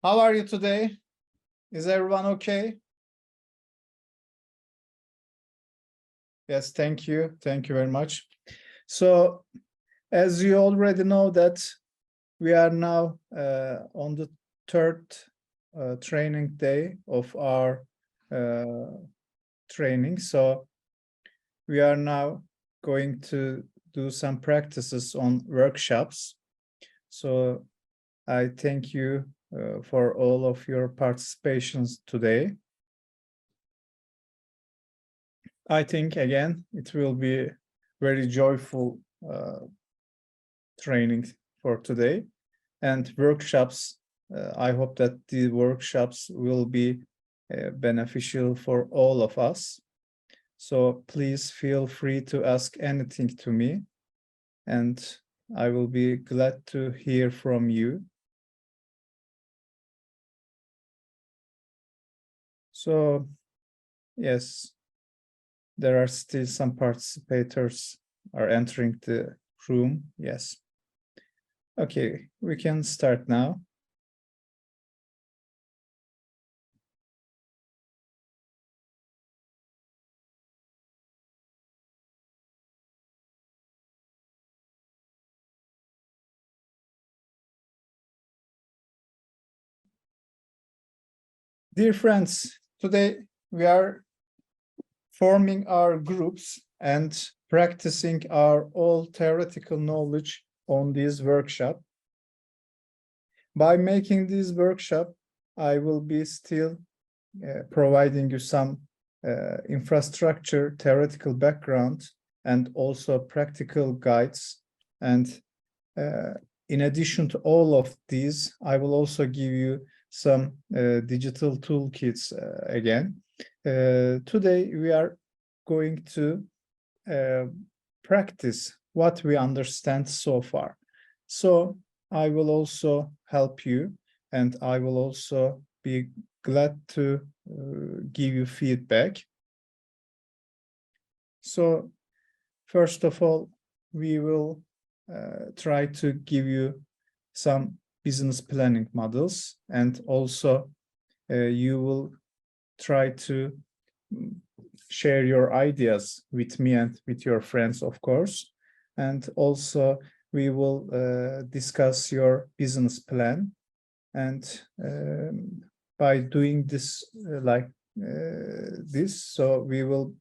How are you today? Is everyone okay? Yes, thank you. Thank you very much. So, as you already know that we are now on the third training day of our training. So, we are now going to do some practices on workshops. So, I thank you for all of your participations today. I think, again, it will be very joyful training for today. And workshops, I hope that the workshops will be beneficial for all of us. So please feel free to ask anything to me, and I will be glad to hear from you. So, yes, there are still some participators are entering the room. Yes. Okay, we can start now. Dear friends, today we are forming our groups and practicing our all theoretical knowledge on this workshop. By making this workshop, I will be still providing you some infrastructure, theoretical background, and also practical guides. And in addition to all of these, I will also give you some digital toolkits again. Today, we are going to practice what we understand so far. So I will also help you, and I will also be glad to give you feedback. So first of all, we will try to give you some business planning models, and also you will try to share your ideas with me and with your friends, of course. And also we will discuss your business plan. And by doing this this, so we will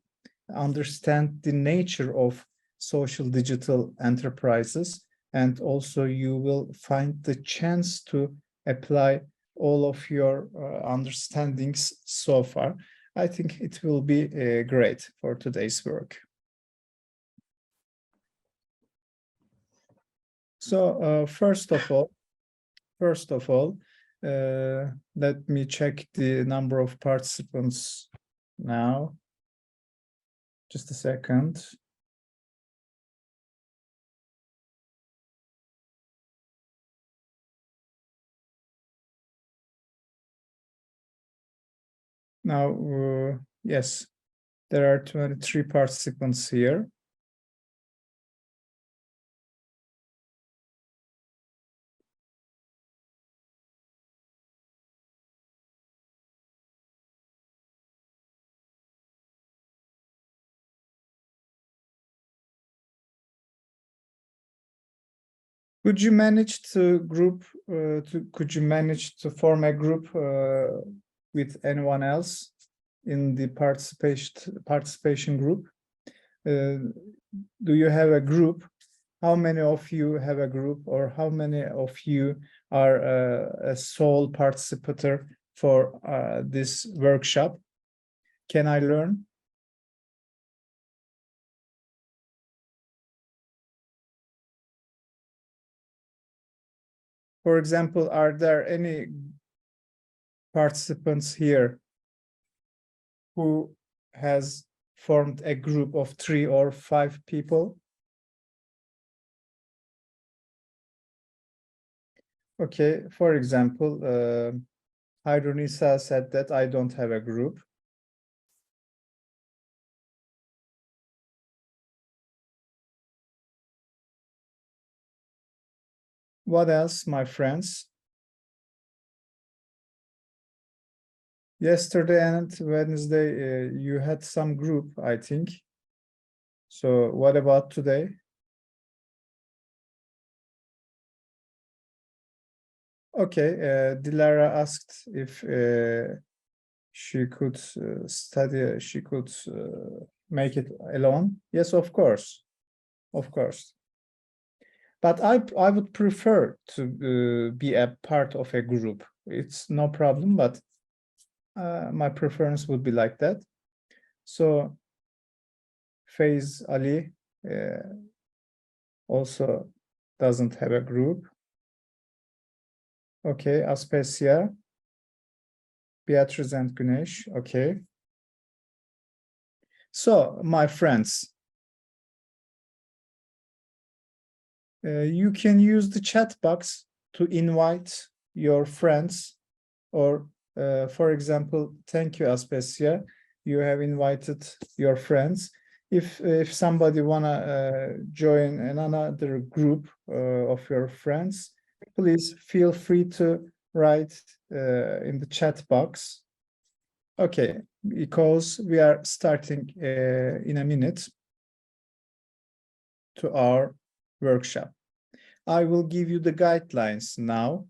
understand the nature of social digital enterprises, and also you will find the chance to apply all of your understandings so far. I think it will be great for today's work. So first of all, let me check the number of participants now. Just a second. Now, yes, there are 23 participants here. Could you manage to could you manage to form a group with anyone else in the participation group? Do you have a group? How many of you have a group, or how many of you are a sole participator for this workshop? Can I learn? For example, are there any participants here who has formed a group of 3 or 5 people? Okay, for example, Hayrunisa said that I don't have a group. What else, my friends? Yesterday and Wednesday, you had some group, I think. So what about today? Okay, Dilara asked if she could study, she could make it alone. Yes, of course, of course. But I would prefer to be a part of a group. It's no problem, but my preference would be like that. So Faiz Ali also doesn't have a group. Okay, Aspesia, Beatrice and Güneş. Okay. So, my friends, you can use the chat box to invite your friends, or for example, thank you, Aspesia. You have invited your friends. If somebody wanna join another group of your friends, please feel free to write in the chat box. Okay, because we are starting in a minute to our workshop. I will give you the guidelines now.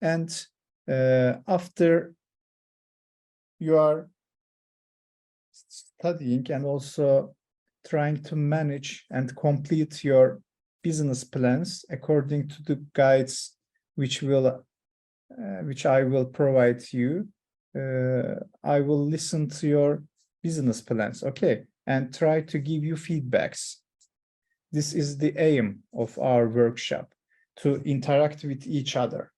And after you are studying and also trying to manage and complete your business plans according to the guides which I will provide you, I will listen to your business plans, okay, and try to give you feedbacks. This is the aim of our workshop, to interact with each other.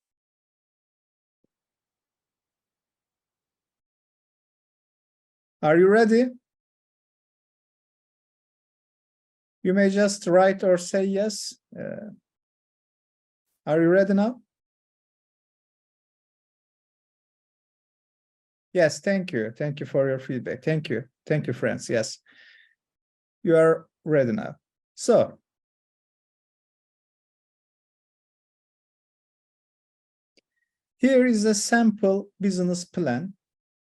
Are you ready? You may just write or say yes. Are you ready now? Yes, thank you. Thank you for your feedback. Thank you. Thank you, friends. Yes, you are ready now. So, here is a sample business plan.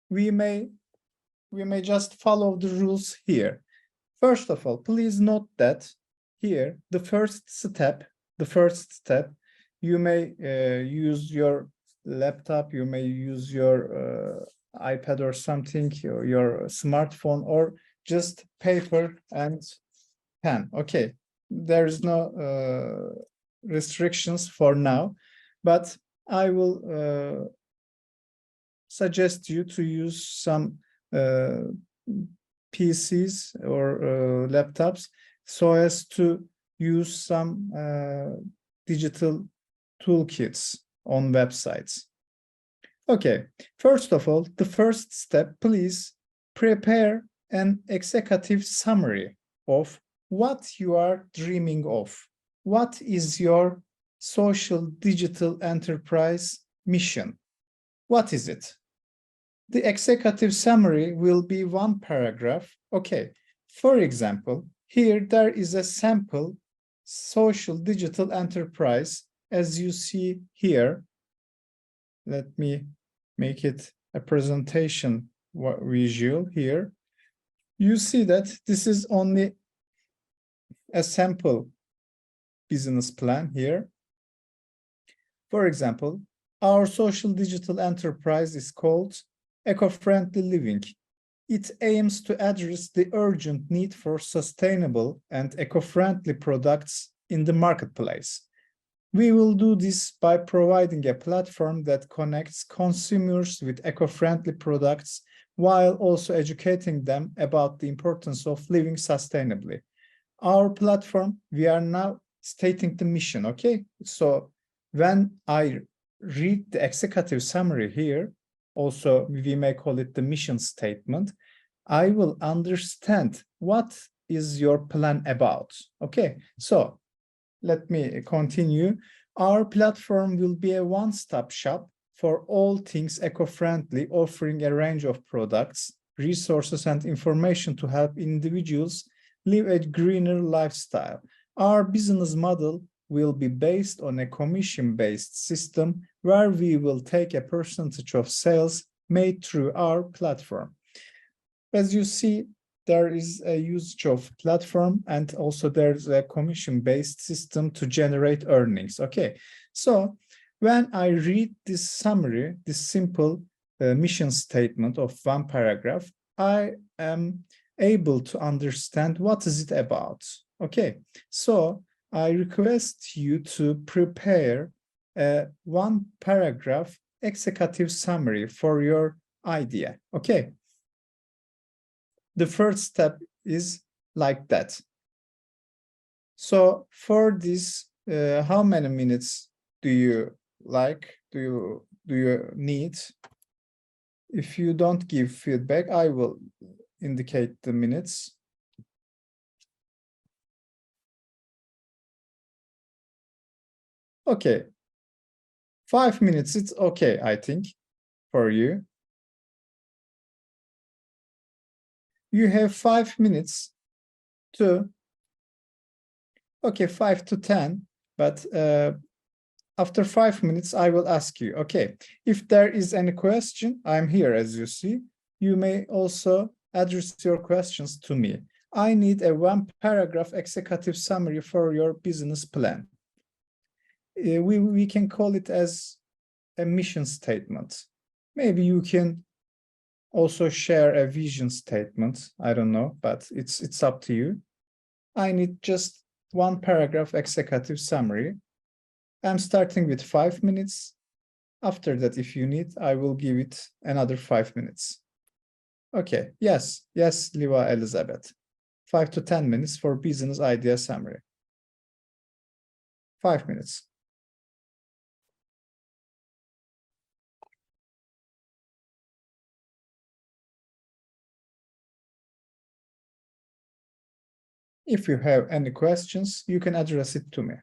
We may just follow the rules here. First of all, please note that here, the first step, you may use your laptop, you may use your iPad or something, your smartphone, or just paper and pen. Okay, there is no restrictions for now, but I will suggest you to use some PCs or laptops so as to use some digital toolkits on websites. Okay, first of all, the first step, please prepare an executive summary of what you are dreaming of. What is your social digital enterprise mission? What is it? The executive summary will be one paragraph. Okay, for example, here there is a sample social digital enterprise, as you see here. Let me make it a presentation visual here. You see that this is only a sample business plan here. For example, our social digital enterprise is called Eco-Friendly Living. It aims to address the urgent need for sustainable and eco-friendly products in the marketplace. We will do this by providing a platform that connects consumers with eco-friendly products while also educating them about the importance of living sustainably. Our platform, we are now stating the mission, okay? So when I read the executive summary here, also we may call it the mission statement, I will understand what is your plan about, okay? So let me continue. Our platform will be a one-stop shop for all things eco-friendly, offering a range of products, resources, and information to help individuals live a greener lifestyle. Our business model will be based on a commission-based system where we will take a percentage of sales made through our platform. As you see, there is a usage of platform, and also there's a commission-based system to generate earnings. Okay, so when I read this summary, this simple mission statement of one paragraph, I am able to understand what is it about. Okay, so I request you to prepare a one paragraph executive summary for your idea. Okay. The first step is like that. So for this, how many minutes do you like? Do you need? If you don't give feedback, I will indicate the minutes. Okay. 5 minutes, it's okay, I think, for you. You have 5 minutes to, okay, 5 to 10, but after 5 minutes, I will ask you, okay, if there is any question, I'm here, as you see. You may also address your questions to me. I need a one paragraph executive summary for your business plan. We can call it as a mission statement. Maybe you can also share a vision statement. I don't know, but it's up to you. I need just one paragraph executive summary. I'm starting with 5 minutes. After that, if you need, I will give it another 5 minutes. Okay, yes, Liva Elizabeth. 5 to 10 minutes for business idea summary. 5 minutes. If you have any questions, you can address it to me.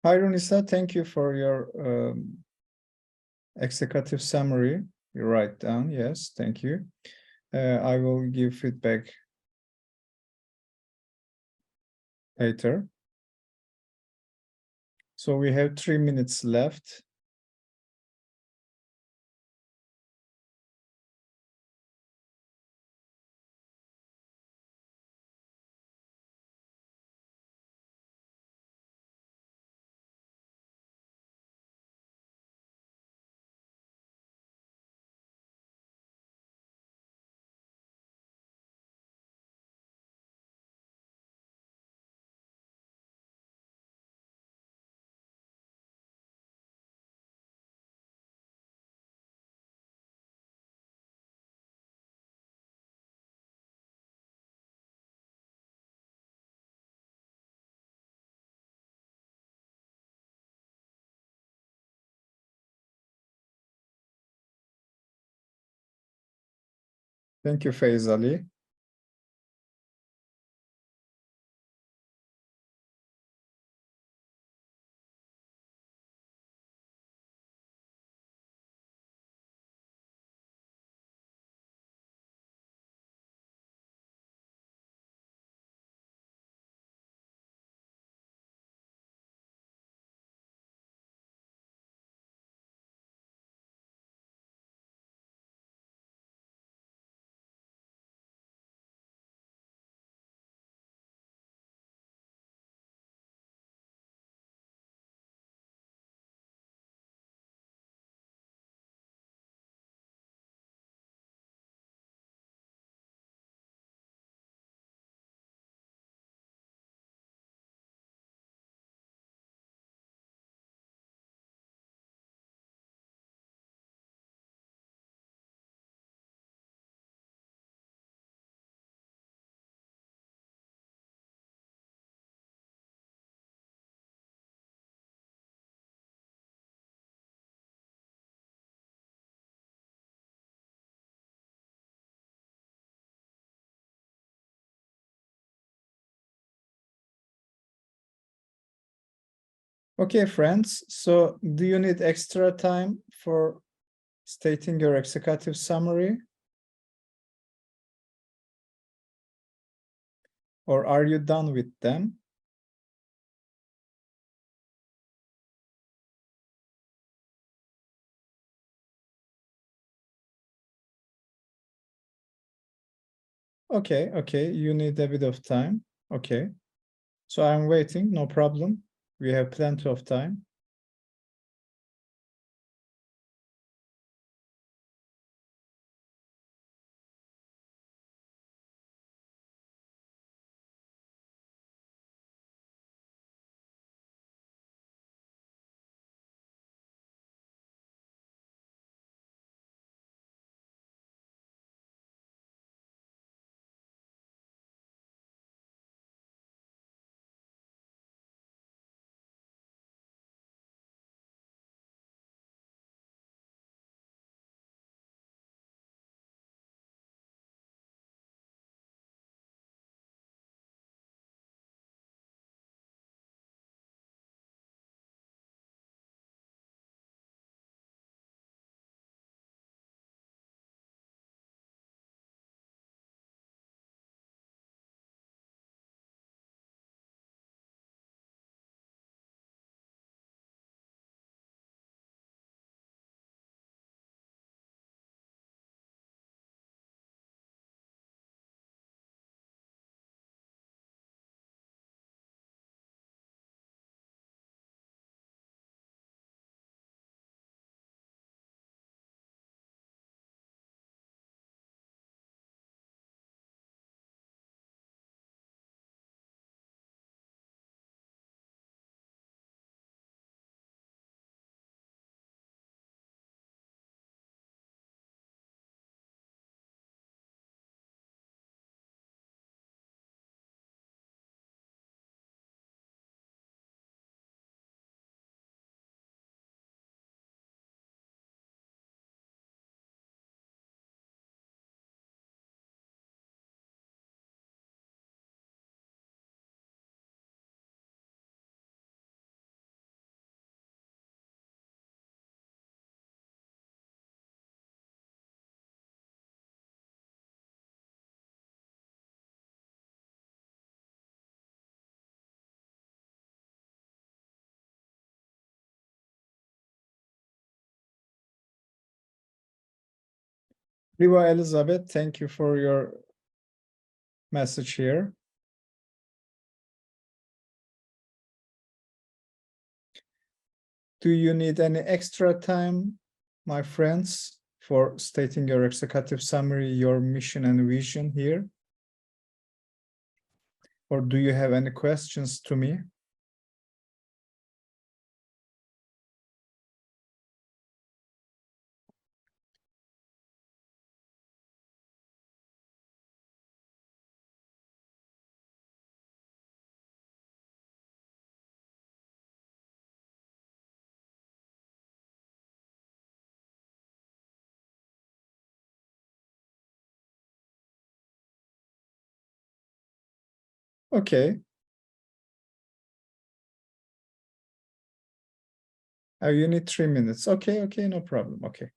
Hi, Runisa, thank you for your executive summary. You write down, yes, thank you. I will give feedback later. So we have 3 minutes left. Thank you, Faiz Ali. Okay, friends, so do you need extra time for stating your executive summary? Or are you done with them? Okay, you need a bit of time. Okay, so I'm waiting, no problem. We have plenty of time. Riva Elizabeth, thank you for your message here. Do you need any extra time, my friends, for stating your executive summary, your mission and vision here? Or do you have any questions to me? Okay. You need 3 minutes. Okay, no problem. Okay.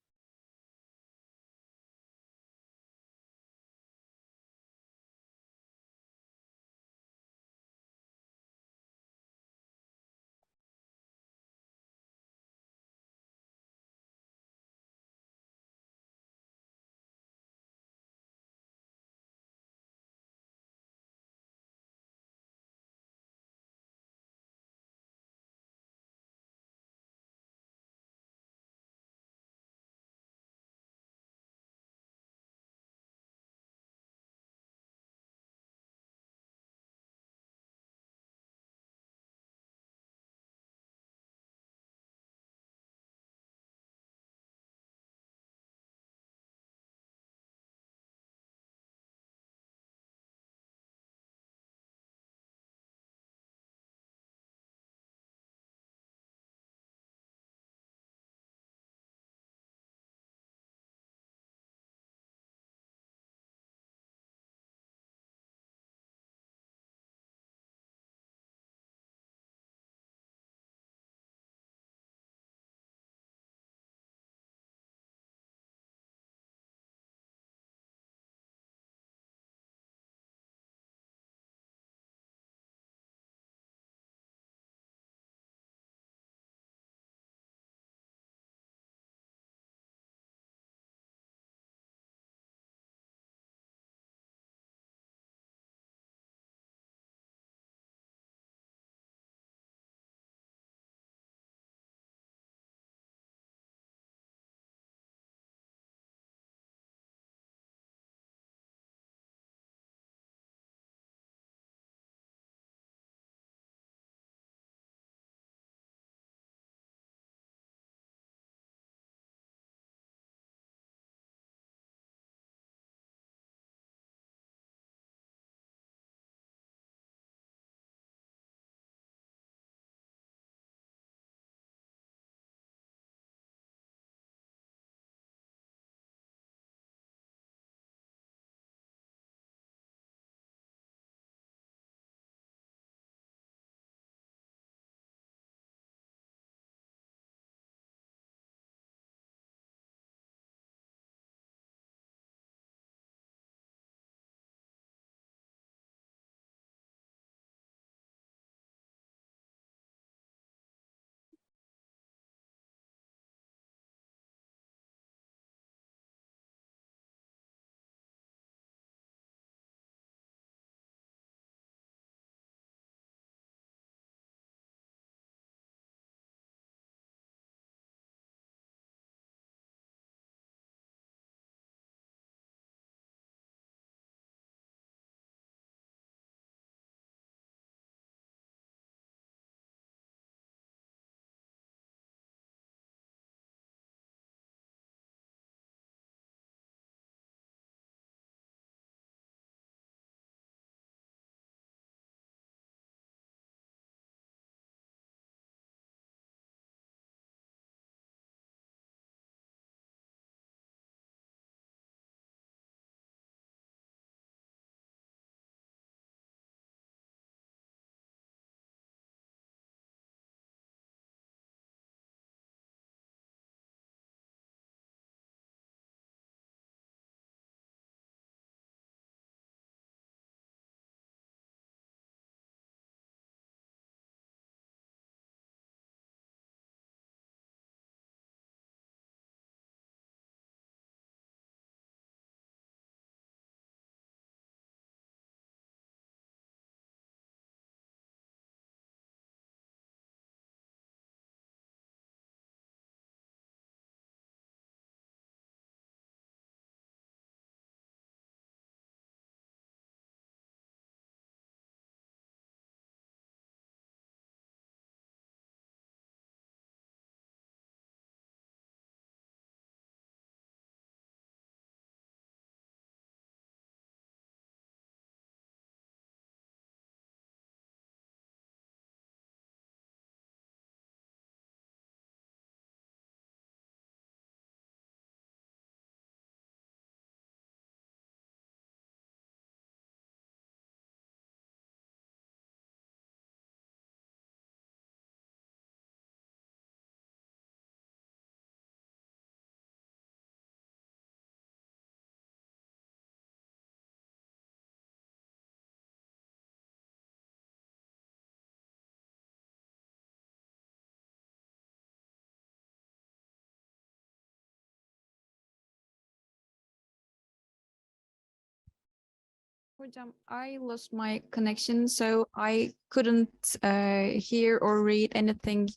Hocam, I lost my connection, so I couldn't hear or read anything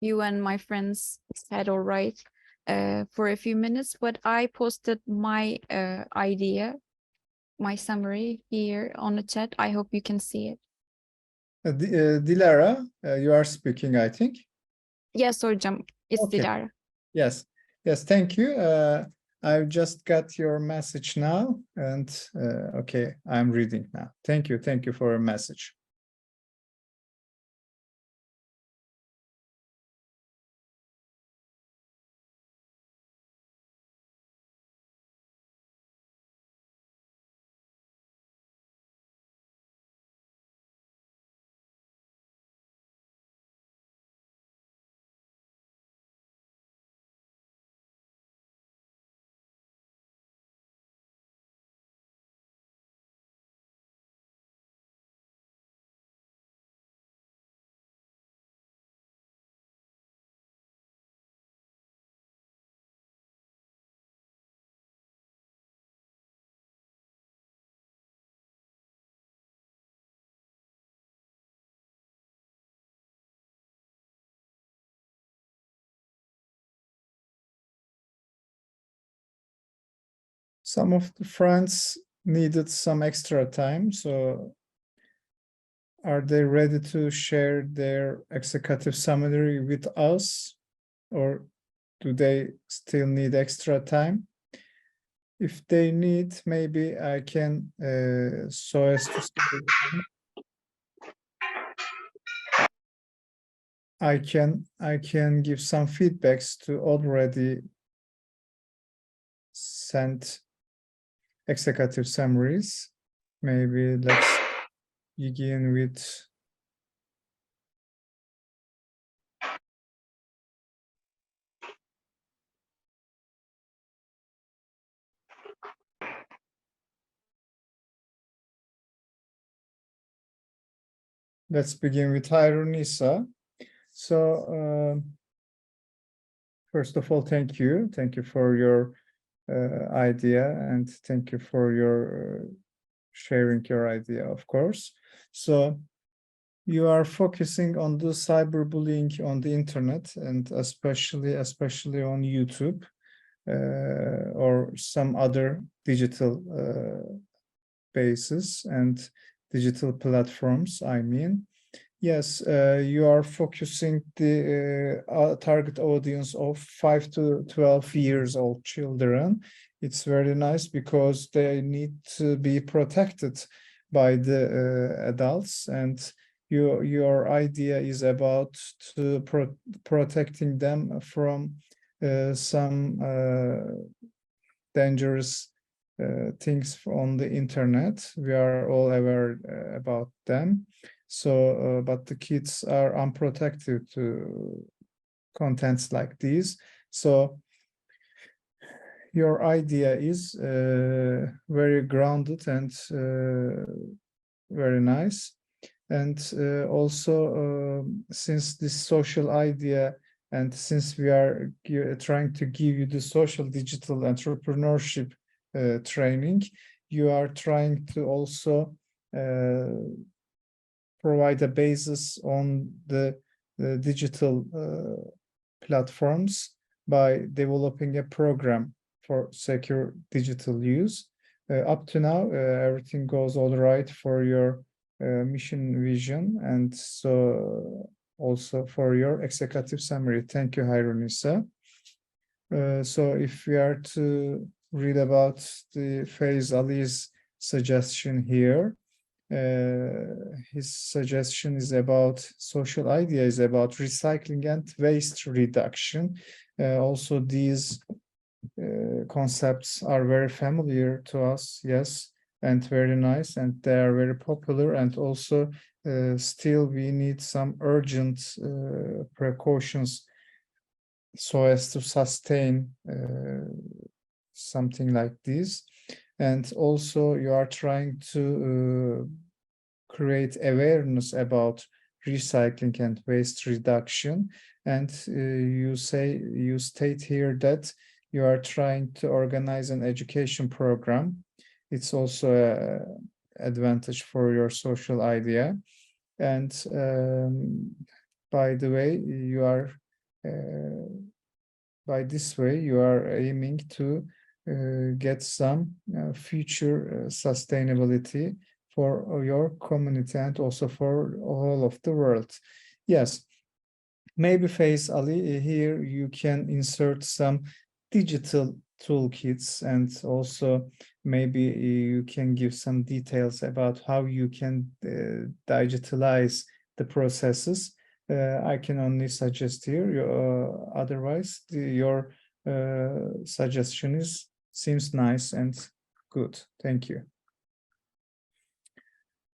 you and my friends said or write for a few minutes, but I posted my idea, my summary here on the chat. I hope you can see it. Dilara, you are speaking, I think. Yes, hocam, it's Okay. Dilara. Yes, yes, thank you. I've just got your message now, and okay, I'm reading now. Thank you for your message. Some of the friends needed some extra time, so are they ready to share their executive summary with us, or do they still need extra time? If they need, maybe I can, so as to say, I can give some feedbacks to already sent executive summaries. Maybe let's begin with let's begin with Nisa. So first of all, thank you for your idea, and thank you for your sharing your idea, of course. So you are focusing on the cyberbullying on the internet, and especially on YouTube or some other digital bases and digital platforms, I mean. Yes, you are focusing the target audience of 5 to 12 years old children. It's very nice because they need to be protected by the adults, and your idea is about to protecting them from some dangerous things on the internet. We are all aware about them. So, but the kids are unprotected to contents like these. So your idea is very grounded and very nice. And also, since this social idea, and since we are trying to give you the social digital entrepreneurship training, you are trying to also provide a basis on the digital platforms by developing a program for secure digital use. Up to now, everything goes all right for your mission vision, and so also for your executive summary. Thank you, Hayrunisa. So if we are to read about the Faiz Ali's suggestion here, his suggestion is about social ideas about recycling and waste reduction. Also, these concepts are very familiar to us, yes, and very nice, and they are very popular. And also, still we need some urgent precautions so as to sustain something like this. And also, you are trying to create awareness about recycling and waste reduction. And you state here that you are trying to organize an education program. It's also advantage for your social idea. And by the way, you are by this way you are aiming to get some future sustainability for your community and also for all of the world. Yes, maybe Faiz Ali, here you can insert some digital toolkits, and also maybe you can give some details about how you can digitalize the processes. I can only suggest here, otherwise your suggestion seems nice and good. Thank you.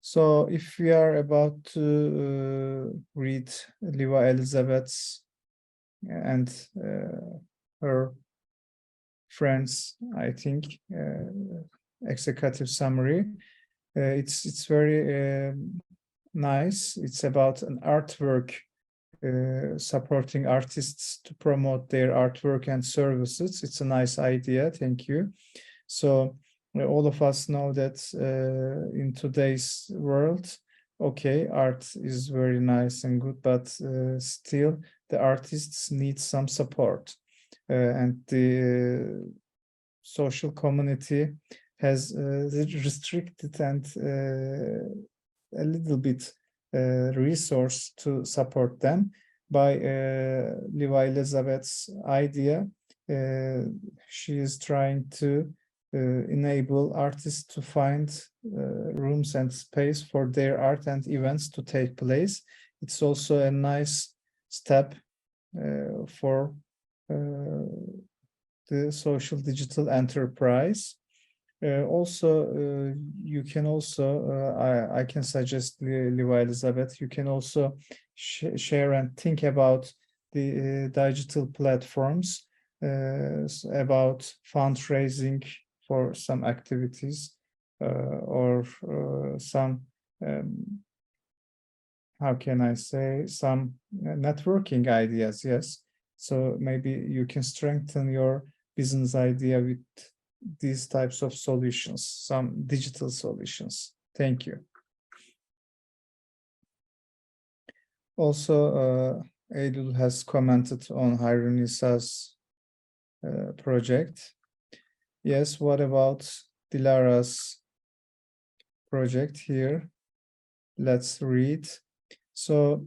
So if we are about to read Liva Elizabeth's and her friends, I think, executive summary, it's very nice. It's about an artwork supporting artists to promote their artwork and services. It's a nice idea. Thank you. So all of us know that in today's world, okay, art is very nice and good, but still the artists need some support, and the social community has restricted and a little bit resource to support them. By Liva Elizabeth's idea, she is trying to enable artists to find rooms and space for their art and events to take place. It's also a nice step for the social digital enterprise. Also, you can also, I can suggest Liva Elizabeth, you can also share and think about the digital platforms about fundraising for some activities or some, how can I say, some networking ideas, yes. So maybe you can strengthen your business idea with these types of solutions, some digital solutions. Thank you. Also, Eylül has commented on Hayrunisa's project. Yes, what about Dilara's project here? Let's read. So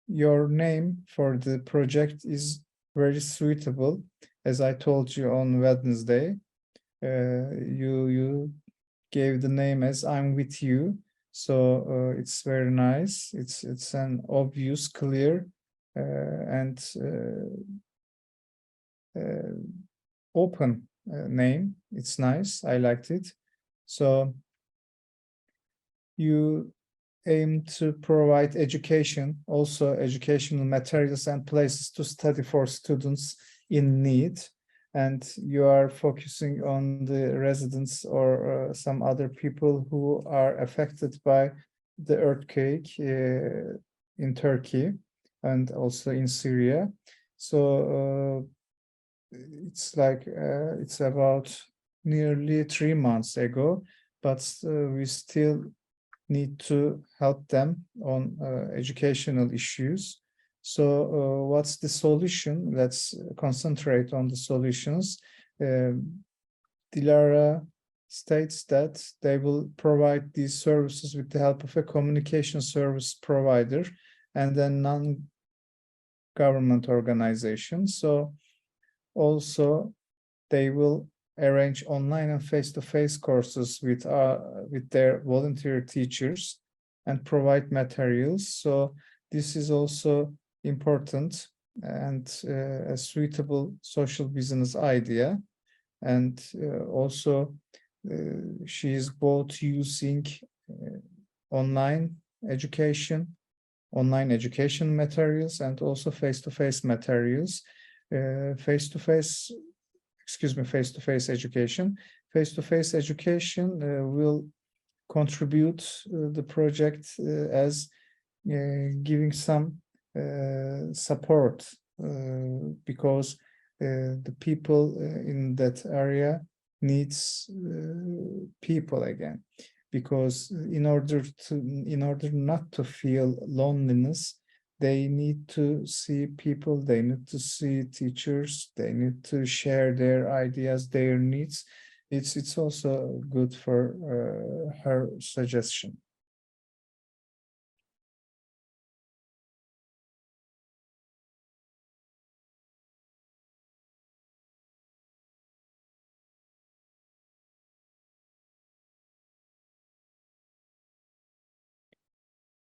your name for the project is very suitable. As I told you on Wednesday, you gave the name as I'm with you. So it's very nice. It's an obvious, clear, and open name. It's nice. I liked it. So you aim to provide education, also educational materials and places to study for students in need, and you are focusing on the residents or some other people who are affected by the earthquake in Turkey and also in Syria. So it's like it's about nearly 3 months ago, but we still need to help them on educational issues. So what's the solution? Let's concentrate on the solutions. Dilara states that they will provide these services with the help of a communication service provider and then non-government organization. So also they will arrange online and face-to-face courses with their volunteer teachers and provide materials. So this is also important and a suitable social business idea. And also she is both using online education materials and also face-to-face materials. Face-to-face education. Face-to-face education will contribute the project as giving some support because the people in that area needs people again, because in order not to feel loneliness, they need to see people, they need to see teachers, they need to share their ideas, their needs. It's also good for her suggestion.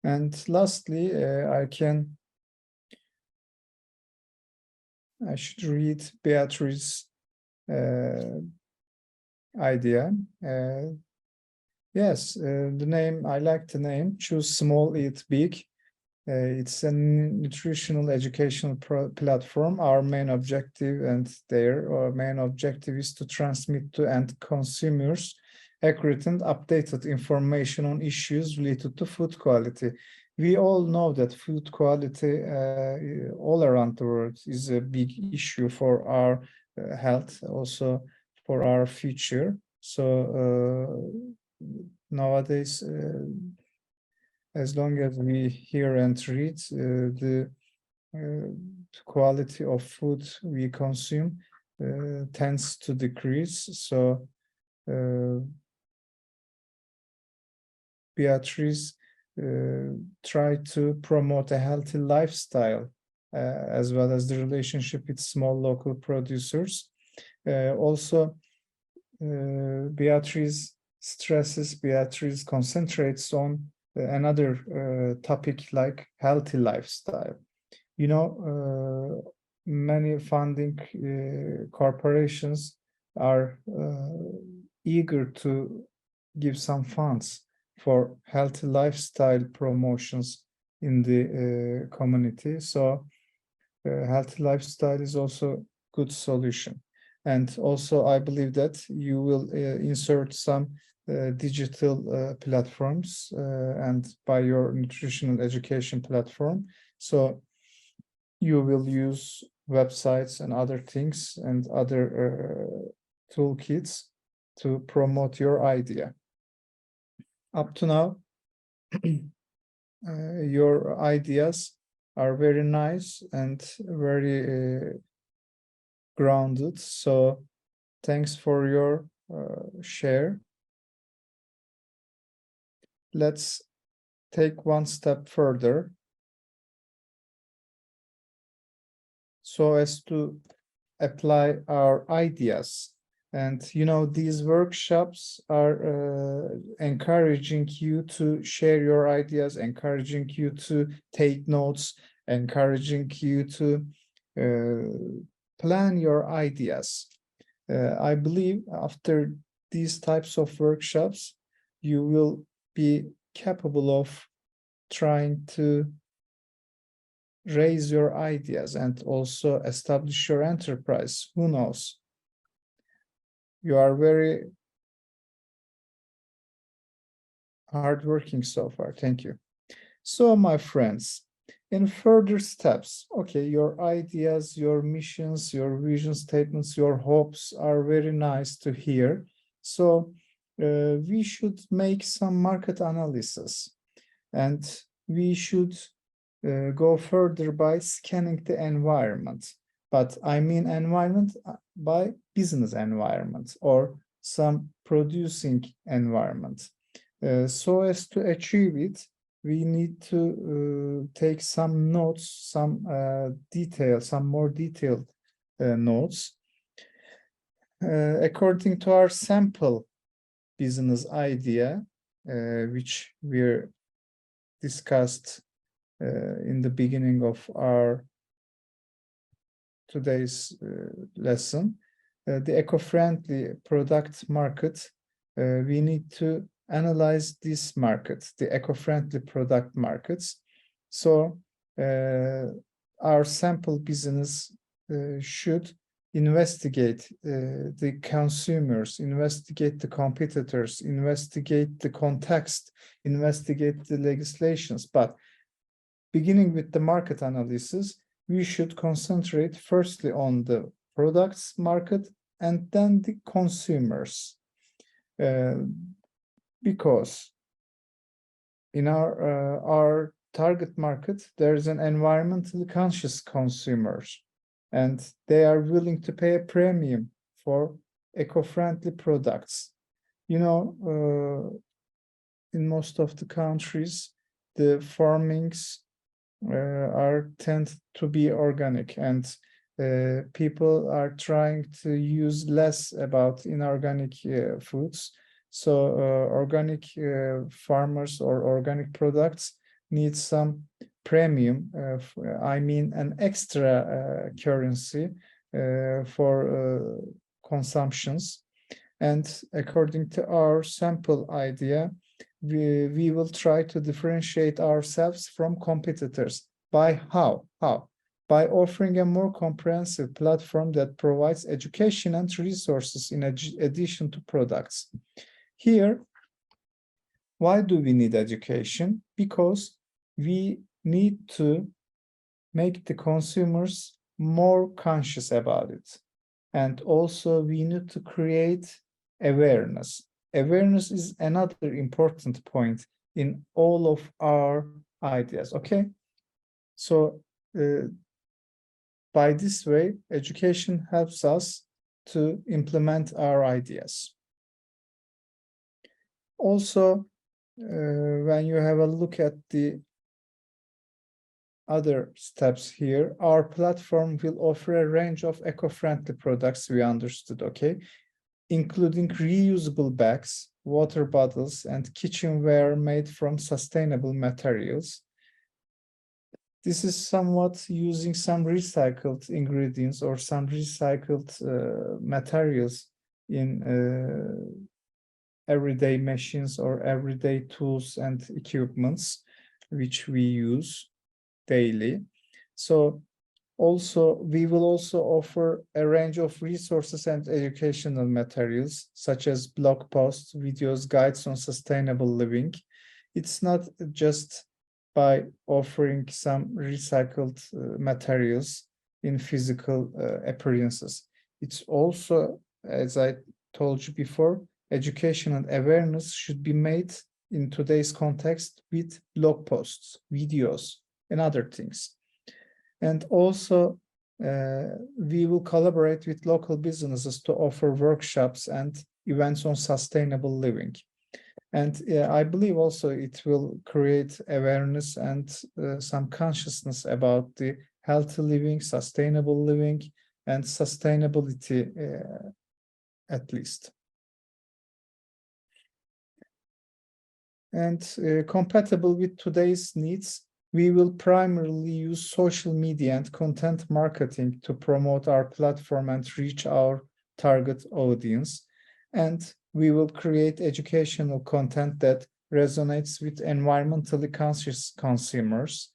And lastly, I should read Beatrice's idea. Yes, the name, I like the name, Choose Small, Eat Big. It's a nutritional educational platform. Our main objective is to transmit to end consumers accurate and updated information on issues related to food quality. We all know that food quality all around the world is a big issue for our health, also for our future. So nowadays, as long as we hear and read, the quality of food we consume tends to decrease. So Beatrice tried to promote a healthy lifestyle as well as the relationship with small local producers. Also, Beatrice concentrates on another topic like healthy lifestyle. You know, many funding corporations are eager to give some funds for healthy lifestyle promotions in the community. So healthy lifestyle is also good solution. And also, I believe that you will insert some digital platforms and by your nutritional education platform. So you will use websites and other things and other toolkits to promote your idea. Up to now, your ideas are very nice and very grounded. So thanks for your share. Let's take one step further so as to apply our ideas. And these workshops are encouraging you to share your ideas, encouraging you to take notes, encouraging you to plan your ideas. I believe after these types of workshops, you will be capable of trying to raise your ideas and also establish your enterprise. Who knows? You are very hardworking so far. Thank you. So, my friends, in further steps, okay, your ideas, your missions, your vision statements, your hopes are very nice to hear. So we should make some market analysis, and we should go further by scanning the environment. But I mean environment by business environment or some producing environment. So as to achieve it, we need to take some notes, some more detailed notes. According to our sample business idea, which we discussed in the beginning of our today's lesson, the eco-friendly product market, we need to analyze this market, the eco-friendly product markets. So our sample business should investigate the consumers, investigate the competitors, investigate the context, investigate the legislations. But beginning with the market analysis, we should concentrate firstly on the products market and then the consumers. Because in our target market, there's an environmentally conscious consumers, and they are willing to pay a premium for eco-friendly products. You know, in most of the countries, the farmings tend to be organic, and people are trying to use less about inorganic foods. So organic farmers or organic products need some premium, I mean an extra currency for consumptions. And according to our sample idea, we will try to differentiate ourselves from competitors. By how? How? By offering a more comprehensive platform that provides education and resources in addition to products. Here, why do we need education? Because we need to make the consumers more conscious about it. And also we need to create awareness. Awareness is another important point in all of our ideas, okay? So by this way, education helps us to implement our ideas. Also, when you have a look at the other steps here, our platform will offer a range of eco-friendly products, we understood, okay? Including reusable bags, water bottles, and kitchenware made from sustainable materials. This is somewhat using some recycled ingredients or some recycled materials in everyday machines or everyday tools and equipments which we use daily. So also, we will also offer a range of resources and educational materials, such as blog posts, videos, guides on sustainable living. It's not just by offering some recycled materials in physical appearances. It's also, as I told you before, education and awareness should be made in today's context with blog posts, videos, and other things. And also, we will collaborate with local businesses to offer workshops and events on sustainable living. And I believe also it will create awareness and some consciousness about the healthy living, sustainable living, and sustainability at least. And compatible with today's needs, we will primarily use social media and content marketing to promote our platform and reach our target audience. And we will create educational content that resonates with environmentally conscious consumers.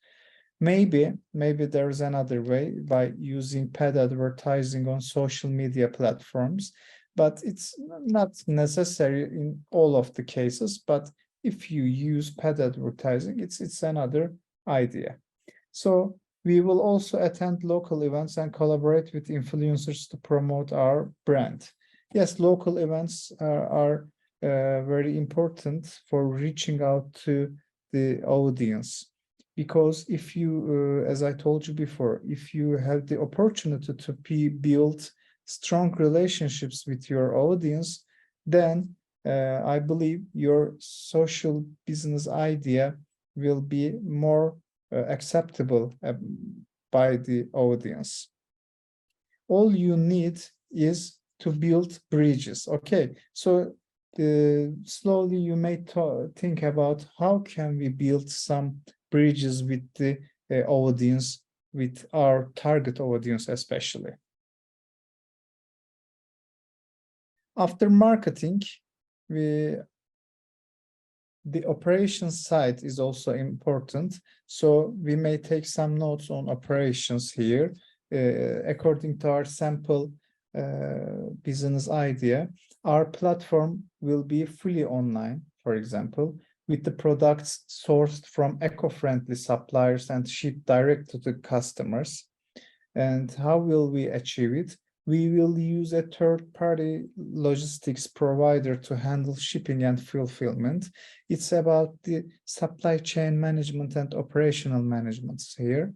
Maybe there's another way by using paid advertising on social media platforms, but it's not necessary in all of the cases. But if you use paid advertising, it's another idea. So we will also attend local events and collaborate with influencers to promote our brand. Yes, local events are very important for reaching out to the audience, because if you, as I told you before, if you have the opportunity to build strong relationships with your audience, then I believe your social business idea will be more acceptable by the audience. All you need is to build bridges. Okay, so slowly you may think about how can we build some bridges with the audience, with our target audience especially. After marketing, the operations side is also important. So we may take some notes on operations here. According to our sample business idea, our platform will be fully online, for example, with the products sourced from eco-friendly suppliers and shipped direct to the customers. And how will we achieve it? We will use a third-party logistics provider to handle shipping and fulfillment. It's about the supply chain management and operational management here.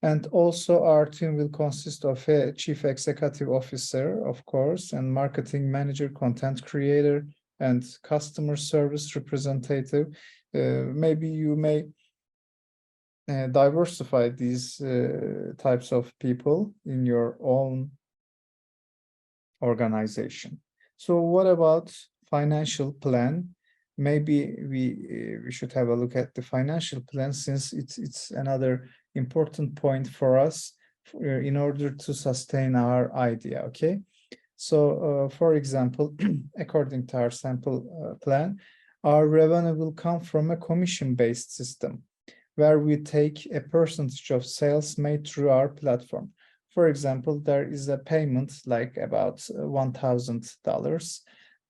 And also our team will consist of a chief executive officer, of course, and marketing manager, content creator, and customer service representative. Maybe you may diversify these types of people in your own organization. So what about financial plan? Maybe we should have a look at the financial plan, since it's another important point for us in order to sustain our idea. Okay, so for example, according to our sample plan, our revenue will come from a commission-based system where we take a percentage of sales made through our platform. For example, there is a payment like about $1,000.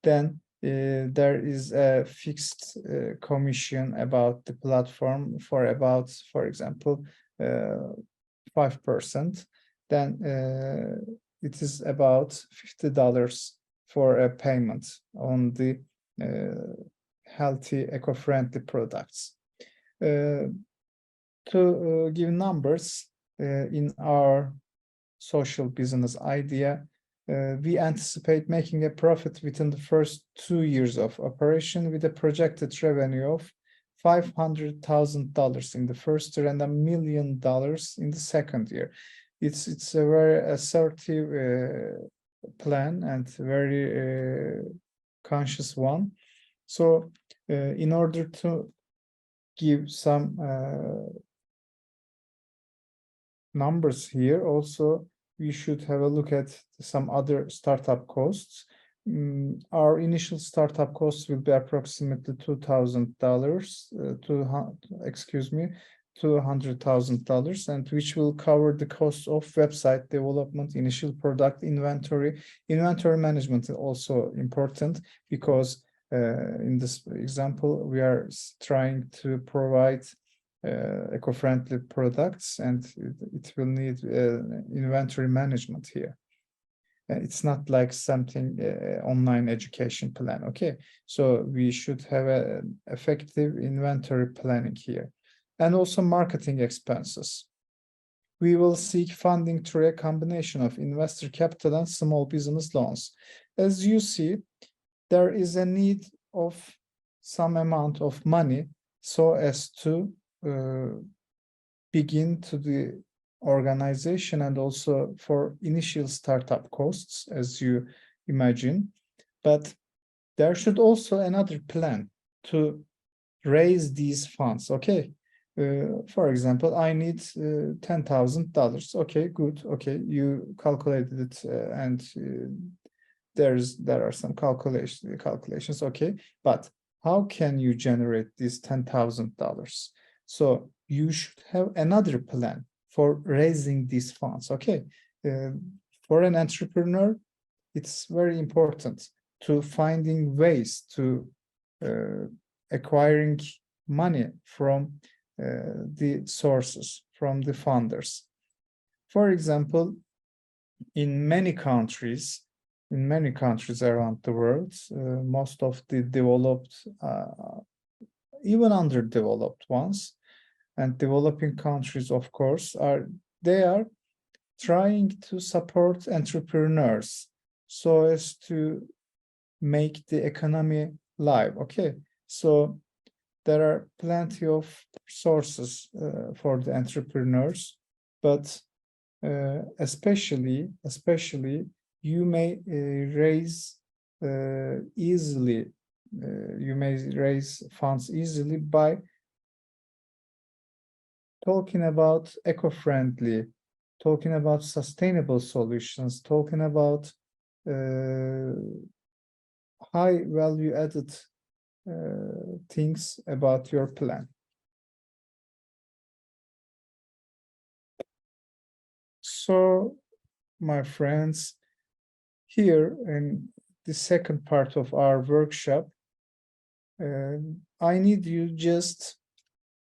Then there is a fixed commission about the platform for about, for example, 5%. Then it is about $50 for a payment on the healthy, eco-friendly products. To give numbers in our social business idea, we anticipate making a profit within the first 2 years of operation, with a projected revenue of $500,000 in the first year and $1 million in the second year. It's a very assertive plan and very conscious one. So in order to give some numbers here, also we should have a look at some other startup costs. Our initial startup costs will be approximately $200,000, and which will cover the cost of website development, initial product inventory. Inventory management is also important, because in this example, we are trying to provide eco-friendly products, and it will need inventory management here. It's not like something online education plan. Okay, so we should have an effective inventory planning here. And also marketing expenses. We will seek funding through a combination of investor capital and small business loans. As you see, there is a need of some amount of money so as to begin to the organization, and also for initial startup costs, as you imagine. But there should also another plan to raise these funds. Okay, for example, I need $10,000. Okay, good. Okay, you calculated it, and there are some calculations. Okay, but how can you generate this $10,000? So you should have another plan for raising these funds. Okay, for an entrepreneur, it's very important to finding ways to acquiring money from the sources, from the funders. For example, in many countries around the world, most of the developed, even underdeveloped ones, and developing countries, of course, are trying to support entrepreneurs so as to make the economy live. Okay, so there are plenty of sources for the entrepreneurs, but especially you may raise easily. You may raise funds easily by talking about eco-friendly, talking about sustainable solutions, talking about high value added things about your plan. So, my friends, here in the second part of our workshop, I need you just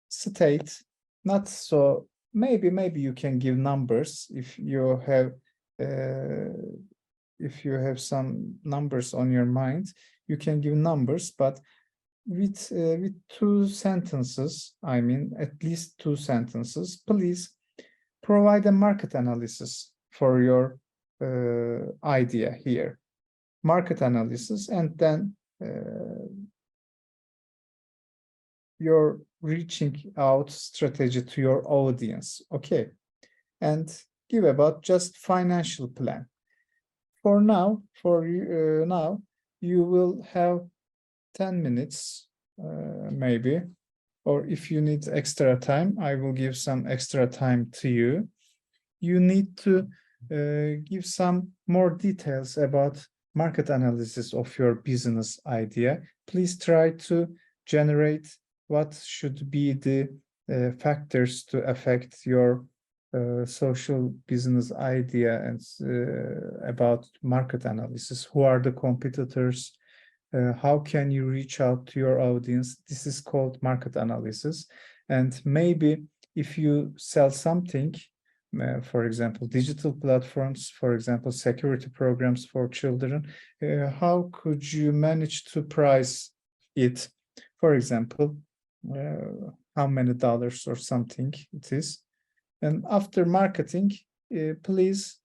state, not so, maybe you can give numbers if you have if you have some numbers on your mind, you can give numbers, but with 2 sentences, I mean, at least 2 sentences, please provide a market analysis for your idea here. Market analysis, and then your reaching out strategy to your audience, okay? And give about just financial plan. For now, you will have 10 minutes, maybe, or if you need extra time, I will give some extra time to you. You need to give some more details about market analysis of your business idea. Please try to generate what should be the factors to affect your social business idea, and about market analysis. Who are the competitors? How can you reach out to your audience? This is called market analysis. And maybe if you sell something, for example, digital platforms, for example, security programs for children, how could you manage to price it? For example, how many dollars or something it is. And after marketing, please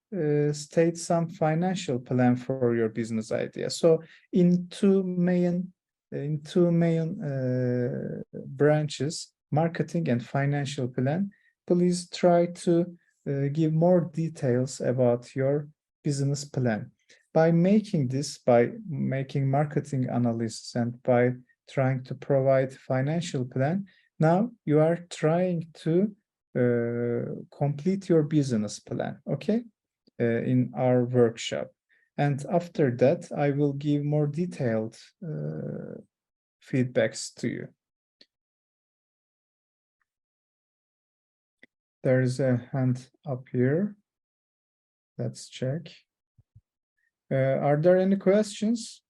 state some financial plan for your business idea. So in two main branches, marketing and financial plan, please try to give more details about your business plan. By making this, by making marketing analysis and by trying to provide financial plan, now you are trying to complete your business plan, okay, in our workshop. And after that, I will give more detailed feedbacks to you. There is a hand up here. Let's check. Are there any questions?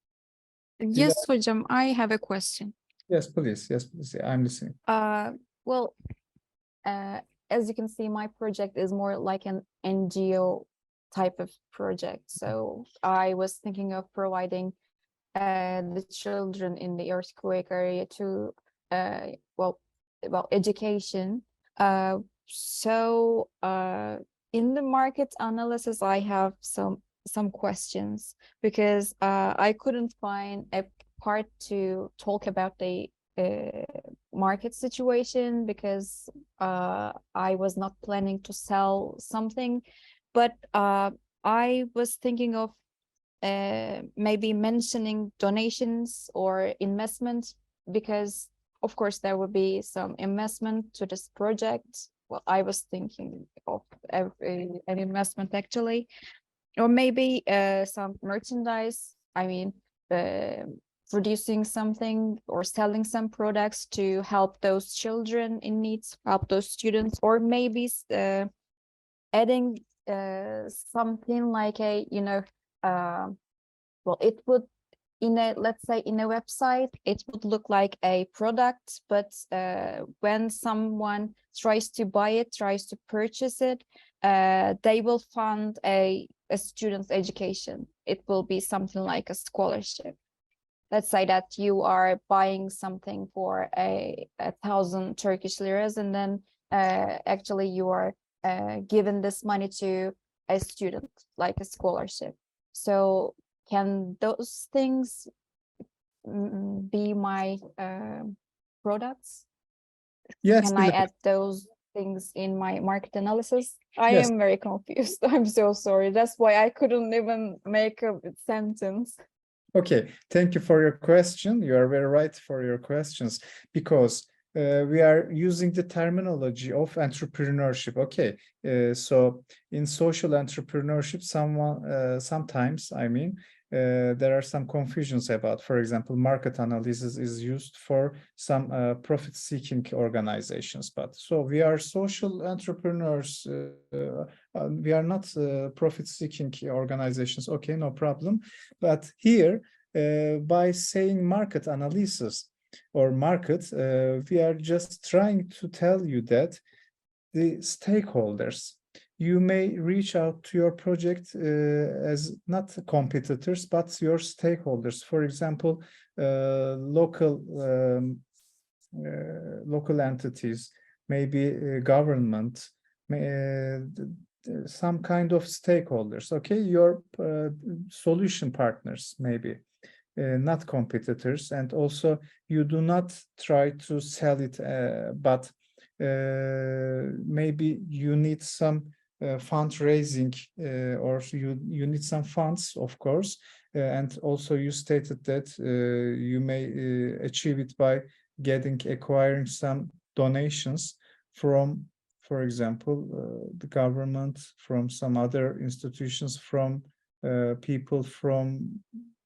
Yes, Hocam, I have a question. Yes, please. Yes, please. I'm listening. Well, as you can see, my project is more like an NGO type of project. So I was thinking of providing the children in the earthquake area to education. So in the market analysis, I have some questions, because I couldn't find a part to talk about the market situation, because I was not planning to sell something, but I was thinking of maybe mentioning donations or investment, because of course there will be some investment to this project. Well, I was thinking of an investment actually, or maybe some merchandise. I mean, producing something or selling some products to help those children in needs, help those students, or maybe adding something like a, it would, let's say in a website, it would look like a product, but when someone tries to buy it, tries to purchase it, they will fund a student's education. It will be something like a scholarship. Let's say that you are buying something for 1,000 Turkish liras, and then actually you are given this money to a student, like a scholarship. So can those things be my products? Yes. Can I add those things in my market analysis? I Yes. am very confused. I'm so sorry. That's why I couldn't even make a sentence. Okay, thank you for your question. You are very right for your questions, because we are using the terminology of entrepreneurship. Okay, so in social entrepreneurship, sometimes, I mean, there are some confusions about, for example, market analysis is used for some profit-seeking organizations. But so we are social entrepreneurs. We are not profit-seeking organizations. Okay, no problem. But here, by saying market analysis or market, we are just trying to tell you that the stakeholders, you may reach out to your project as not competitors, but your stakeholders. For example, local entities, maybe government, some kind of stakeholders. Okay, your solution partners, maybe. Not competitors, and also you do not try to sell it, but maybe you need some fundraising, or you need some funds, of course, and also you stated that you may achieve it by acquiring some donations from, for example, the government, from some other institutions, from people from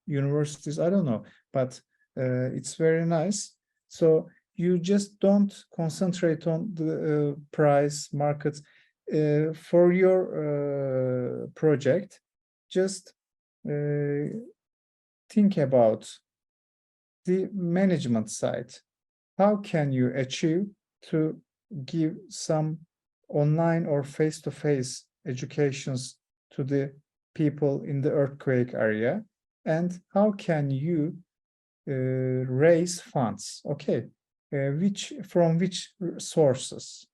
universities, I don't know, but it's very nice. So you just don't concentrate on the price markets for your project. Just think about the management side. How can you achieve to give some online or face-to-face educations to the people in the earthquake area? And how can you raise funds? Okay, from which sources?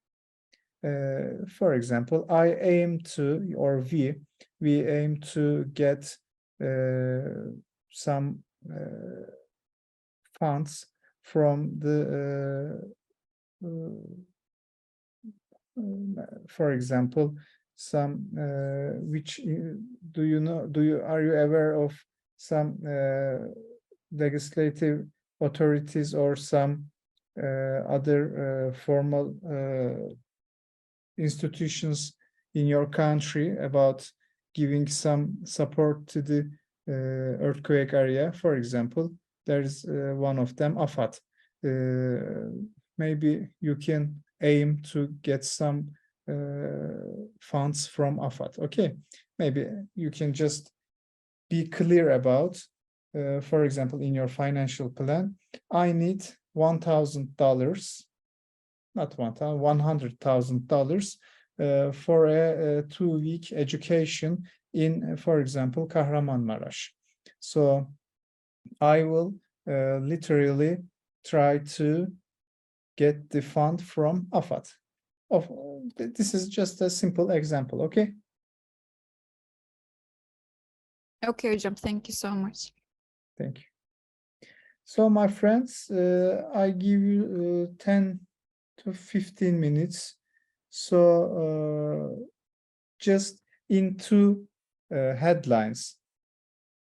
For example, we aim to get some funds from the, for example, some which are you aware of some legislative authorities or some other formal institutions in your country about giving some support to the earthquake area? For example, there is one of them, AFAD. Maybe you can aim to get some funds from AFAD. Okay, maybe you can just be clear about, for example, in your financial plan, I need $1,000, not $100,000 for a 2-week education in, for example, Kahramanmaraş. So I will literally try to get the fund from AFAD. This is just a simple example, okay? Okay, hocam, thank you so much. Thank you. So, my friends, I give you 10 to 15 minutes. So, just in 2 headlines,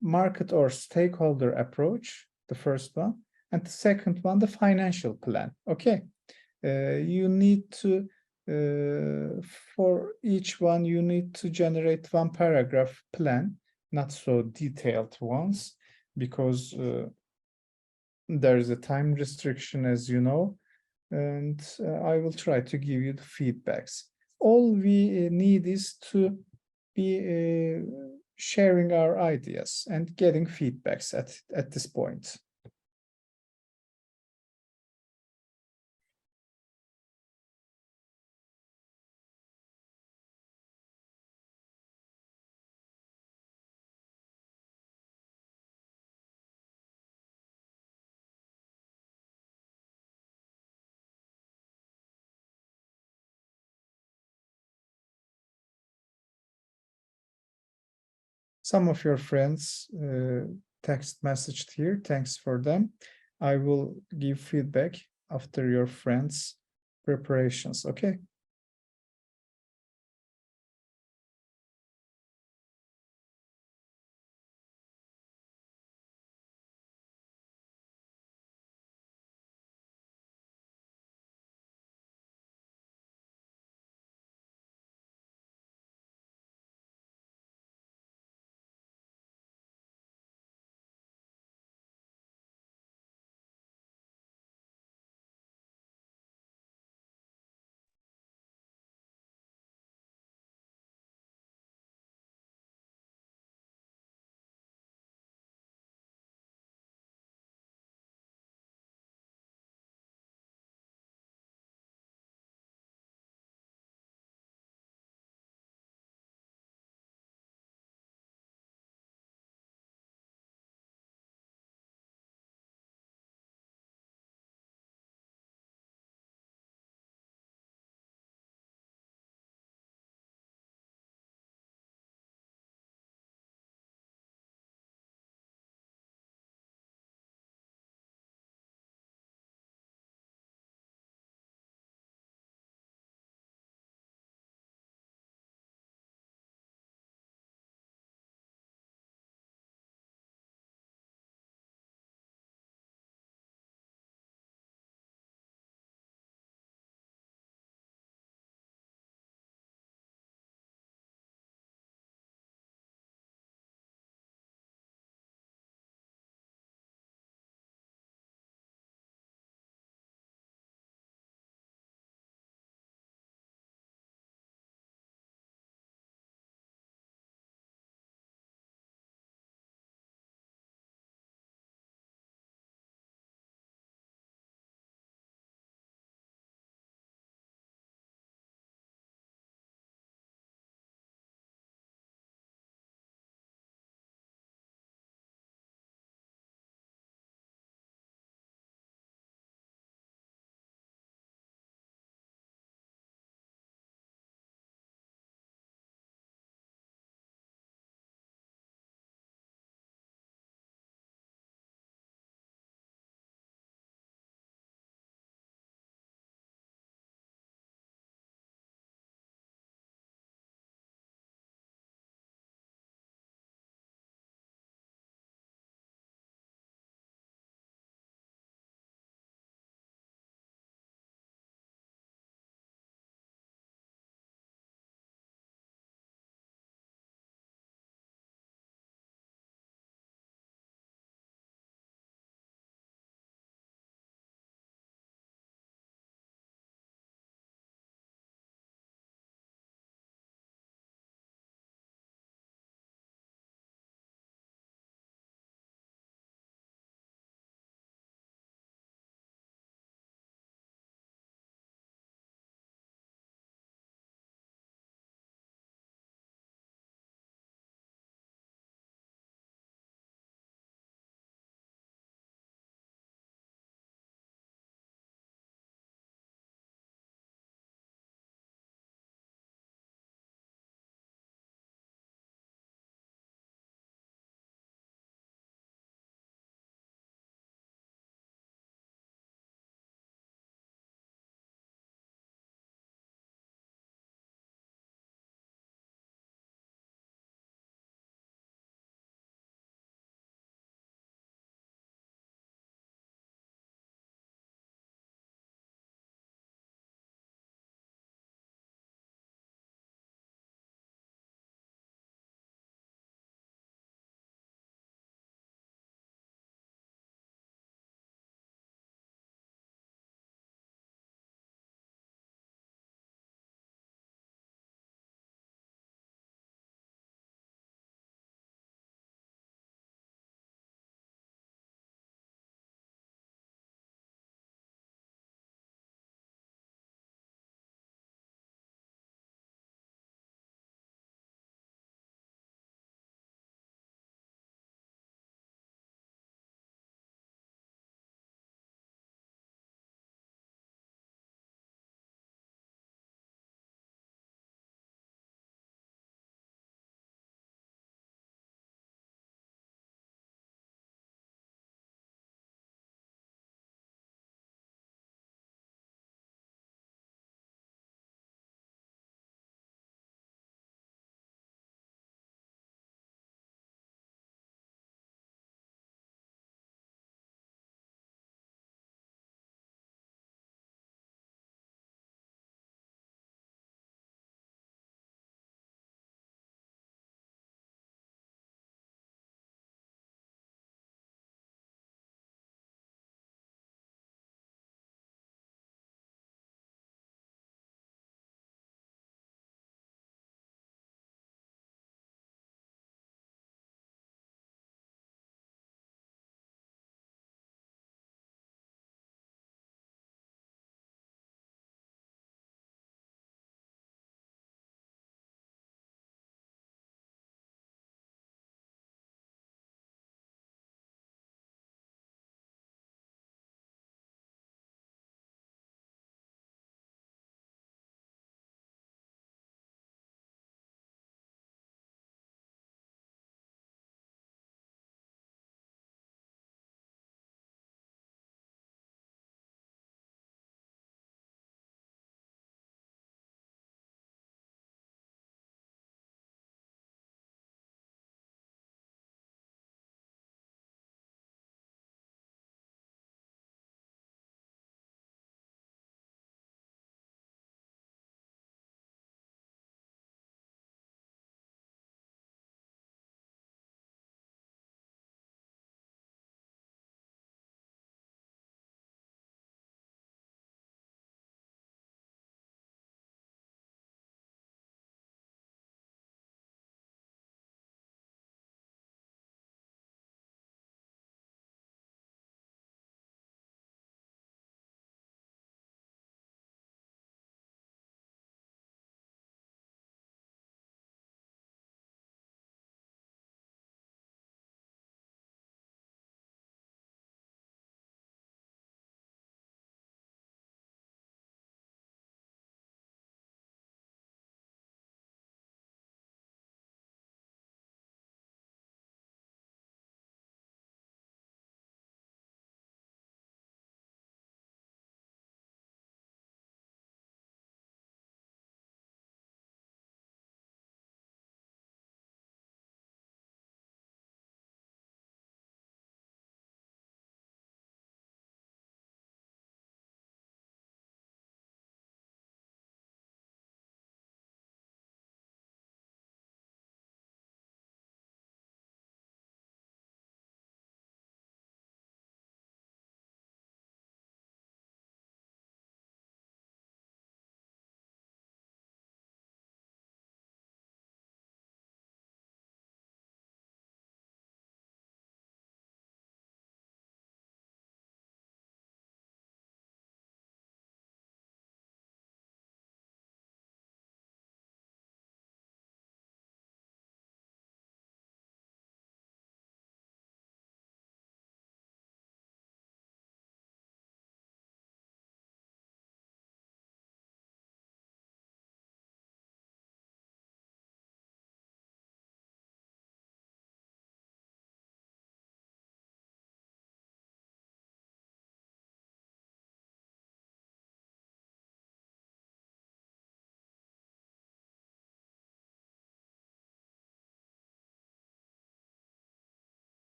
market or stakeholder approach, the first one, and the second one, the financial plan. Okay, you need to, for each one, you need to generate 1 paragraph plan, not so detailed ones, because there is a time restriction, as you know, and I will try to give you the feedbacks. All we need is to be sharing our ideas and getting feedbacks at this point. Some of your friends text messaged here. Thanks for them. I will give feedback after your friends' preparations. Okay.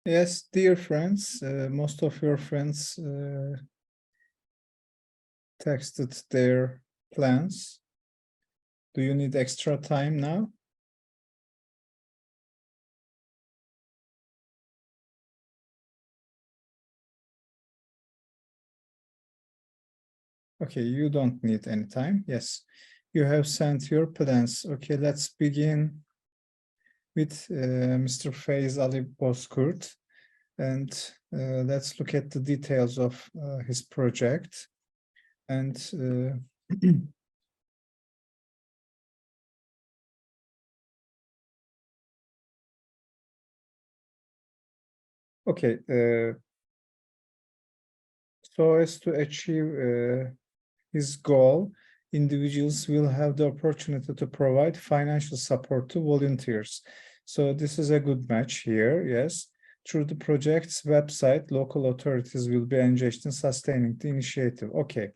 Yes, dear friends, most of your friends texted their plans. Do you need extra time now? Okay, you don't need any time. Yes, you have sent your plans. Okay, let's begin with Mr. Faiz Ali Bozkurt, and let's look at the details of his project. And okay, so as to achieve his goal, individuals will have the opportunity to provide financial support to volunteers. So this is a good match here, yes. Through the project's website, local authorities will be engaged in sustaining the initiative. Okay,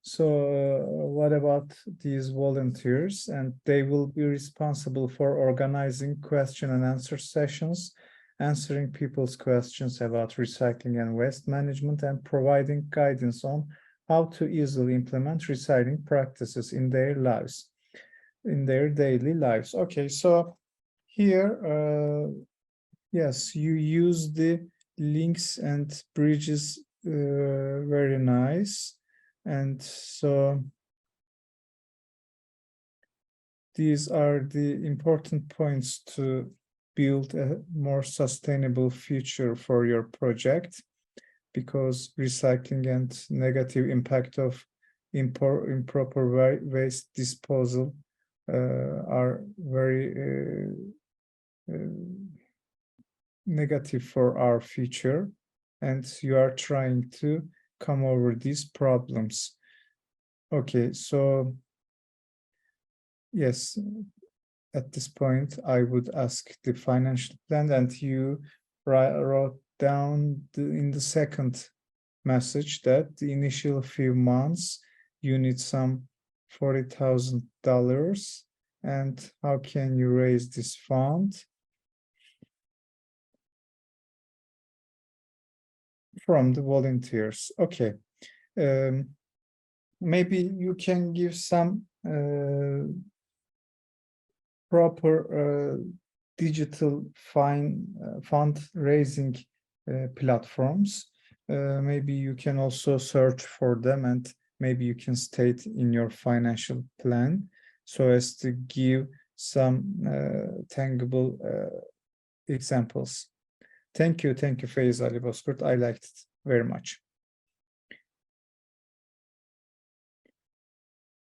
so what about these volunteers? And they will be responsible for organizing question and answer sessions, answering people's questions about recycling and waste management, and providing guidance on how to easily implement recycling practices in their lives, in their daily lives. Okay, so here, yes, you use the links and bridges, very nice. And so these are the important points to build a more sustainable future for your project, because recycling and negative impact of improper waste disposal are very negative for our future, and you are trying to come over these problems. Okay, so yes, at this point, I would ask the financial plan, and you wrote down in the second message that the initial few months you need some $40,000, and how can you raise this fund? From the volunteers. Okay, maybe you can give some proper digital fundraising platforms. Maybe you can also search for them, and maybe you can state in your financial plan so as to give some tangible examples. Thank you, Faiz Ali Bozkurt. I liked it very much.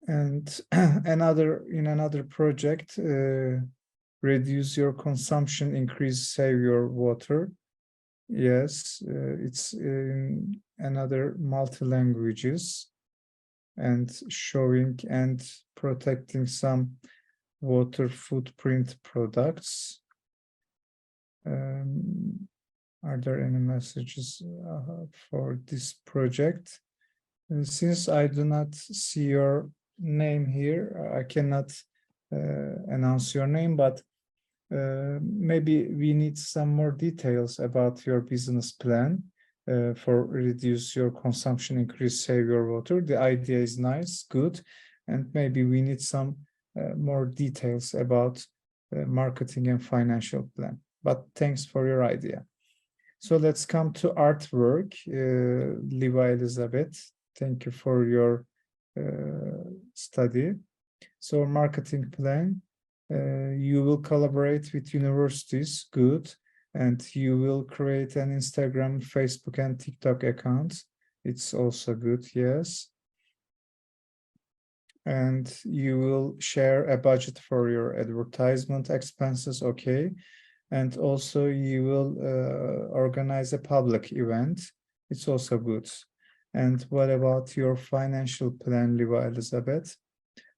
And another project, reduce your consumption, save your water. Yes, it's in another multi-languages, and showing and protecting some water footprint products. Are there any messages for this project? Since I do not see your name here, I cannot announce your name, but maybe we need some more details about your business plan for reduce your consumption, save your water. The idea is nice, good, and maybe we need some more details about marketing and financial plan. But thanks for your idea. So let's come to artwork. Levi Elizabeth, thank you for your study. So marketing plan, you will collaborate with universities, good, and you will create an Instagram, Facebook, and TikTok account. It's also good, yes. And you will share a budget for your advertisement expenses, okay. And also you will organize a public event. It's also good. And what about your financial plan, Liva Elizabeth?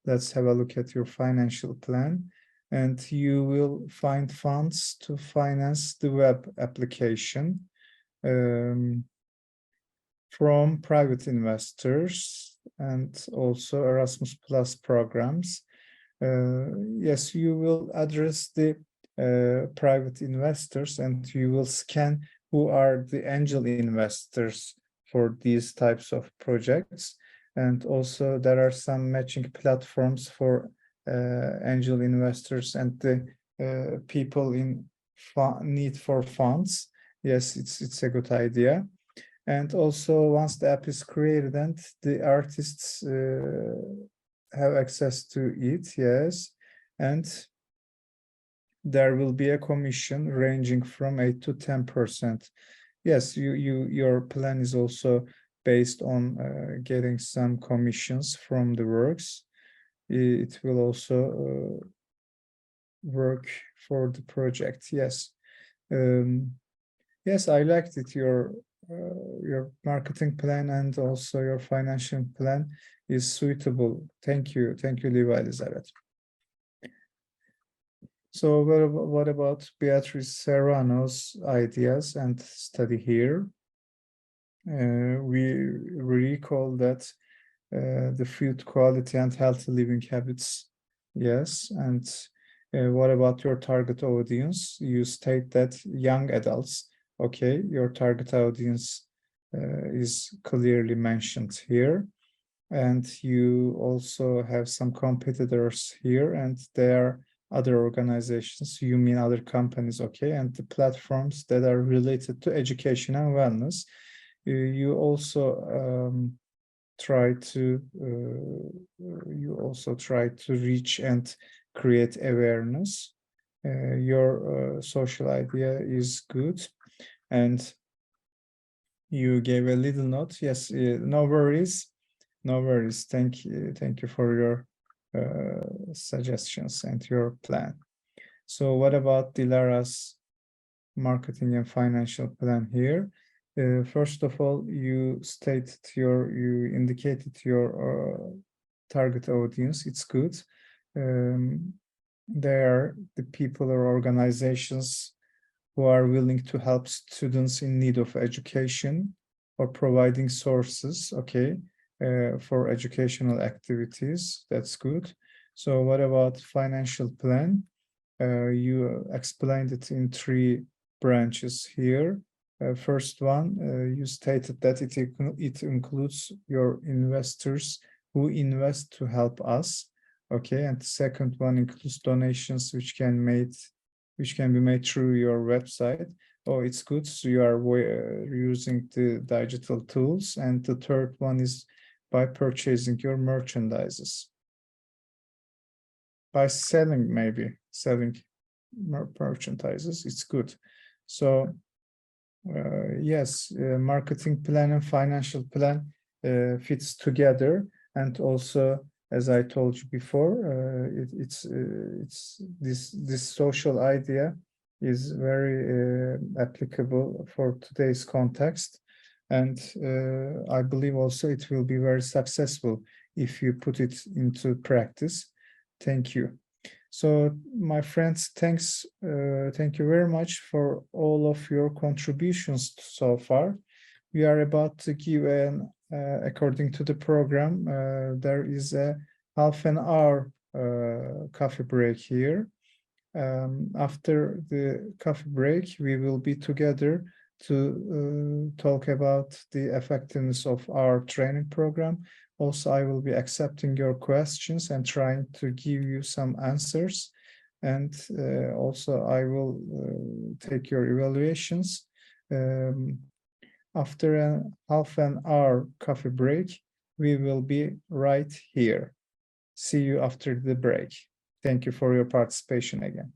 Let's have a look at your financial plan. And you will find funds to finance the web application from private investors and also Erasmus Plus programs. Yes, you will address the private investors, and you will scan who are the angel investors for these types of projects. And also there are some matching platforms for angel investors and the people in need for funds. Yes, it's a good idea. And also once the app is created and the artists have access to it, yes, and there will be a commission ranging from 8 to 10%. Yes, your plan is also based on getting some commissions from the works. It will also work for the project. Yes. Yes, I liked it. Your marketing plan and also your financial plan is suitable. Thank you, Liva Elizabeth. So what about Beatrice Serrano's ideas and study here? We recall that the food quality and healthy living habits. Yes, and what about your target audience? You state that young adults. Okay, your target audience is clearly mentioned here. And you also have some competitors here, and there are other organizations, you mean other companies, okay, and the platforms that are related to education and wellness. You also try to reach and create awareness. Your social idea is good, and you gave a little note. Yes, no worries. No worries. Thank you for your suggestions and your plan. So what about Dilara's marketing and financial plan here? First of all, you indicated your target audience. It's good. They are the people or organizations who are willing to help students in need of education or providing sources, okay, for educational activities. That's good. So what about financial plan? You explained it in 3 branches here. First one, you stated that it includes your investors who invest to help us. Okay, and the second one includes donations which can be made through your website. Oh, it's good. So you are using the digital tools. And the third one is by purchasing your merchandises. By selling merchandises, it's good. So yes, marketing plan and financial plan fits together. And also, as I told you before, it's this social idea is very applicable for today's context. And I believe also it will be very successful if you put it into practice. Thank you. So my friends, thank you very much for all of your contributions so far. We are about to give according to the program, there is a half an hour coffee break here. After the coffee break, we will be together to talk about the effectiveness of our training program. Also, I will be accepting your questions and trying to give you some answers. And also, I will take your evaluations. After a half an hour coffee break, we will be right here. See you after the break. Thank you for your participation again.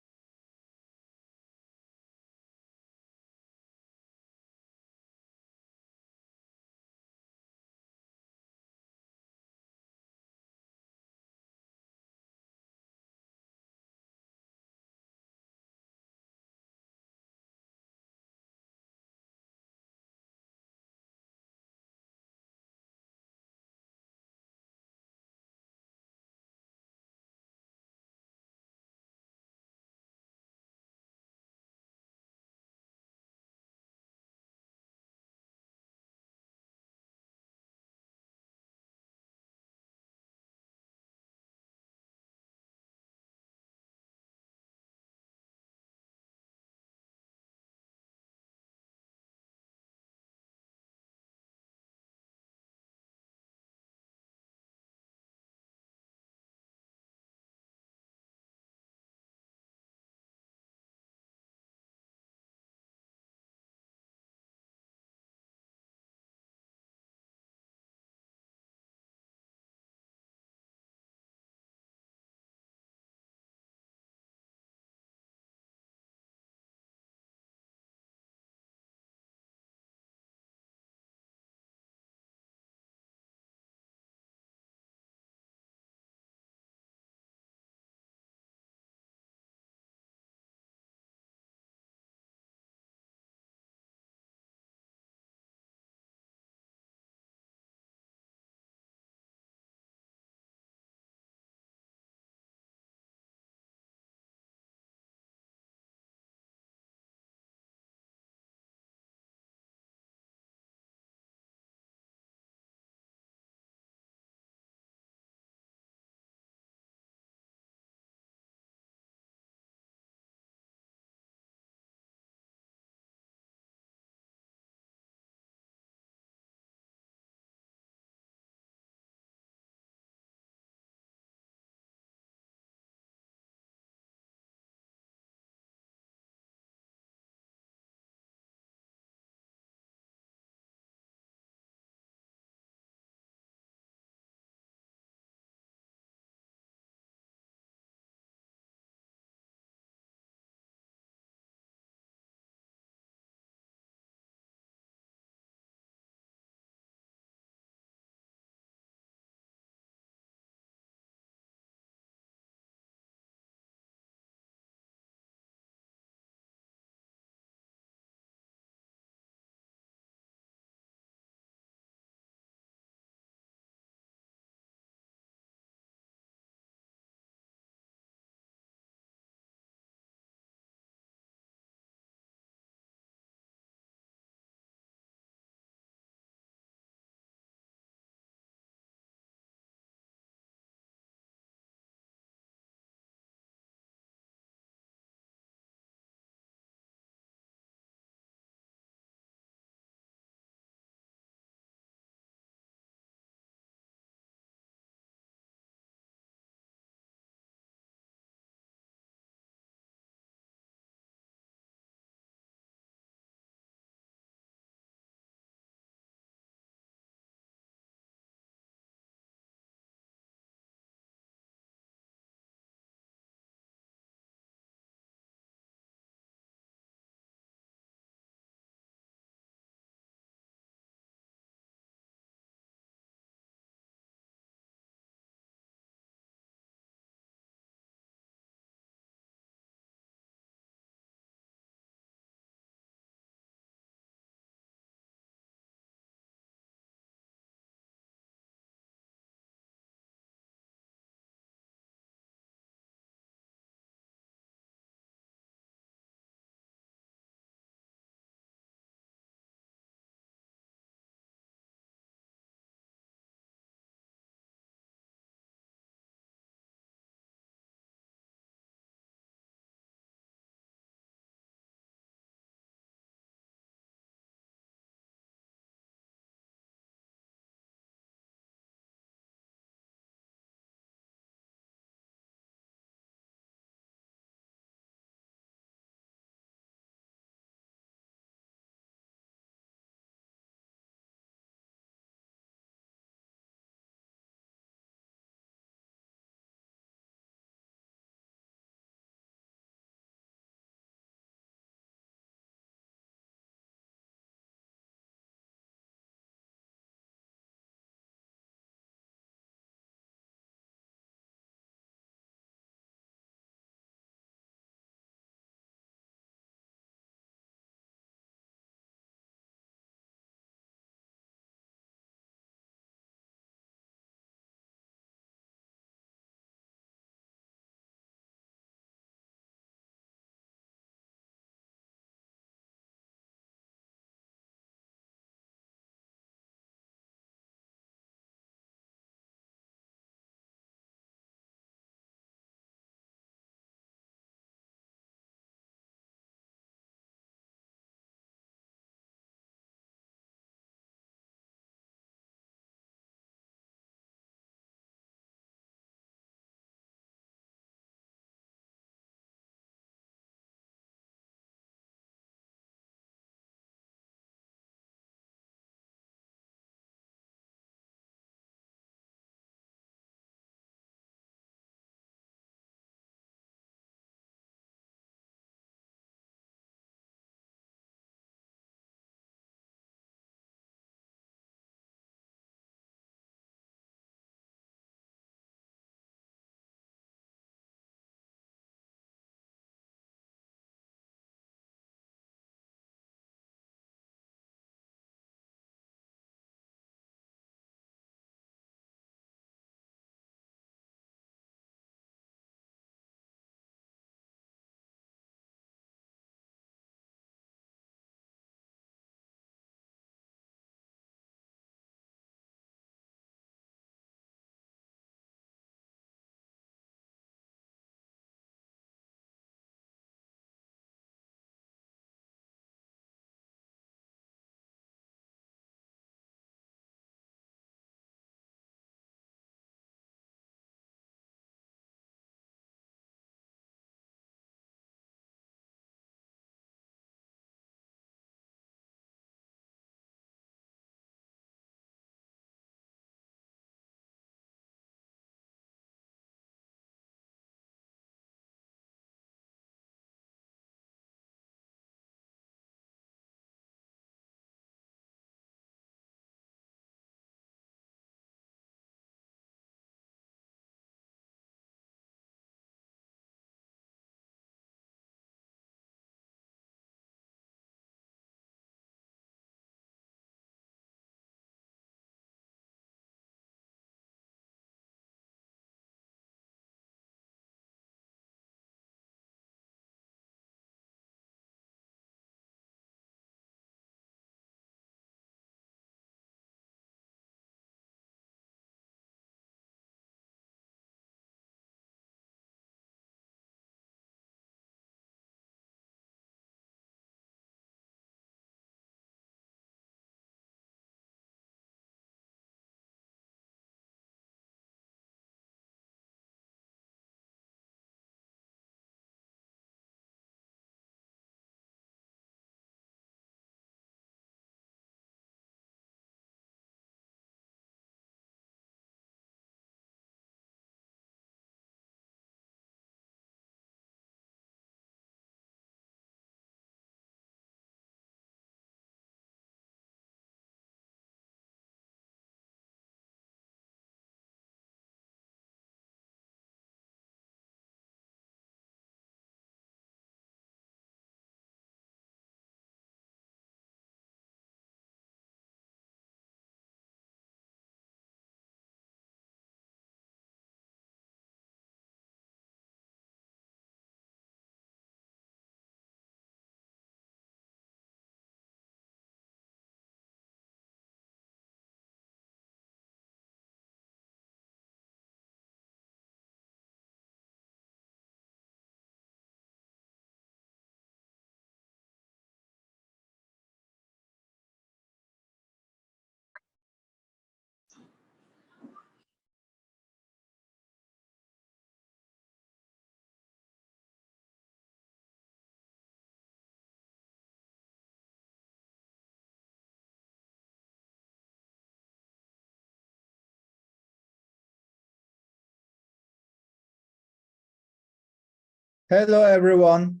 Hello, everyone.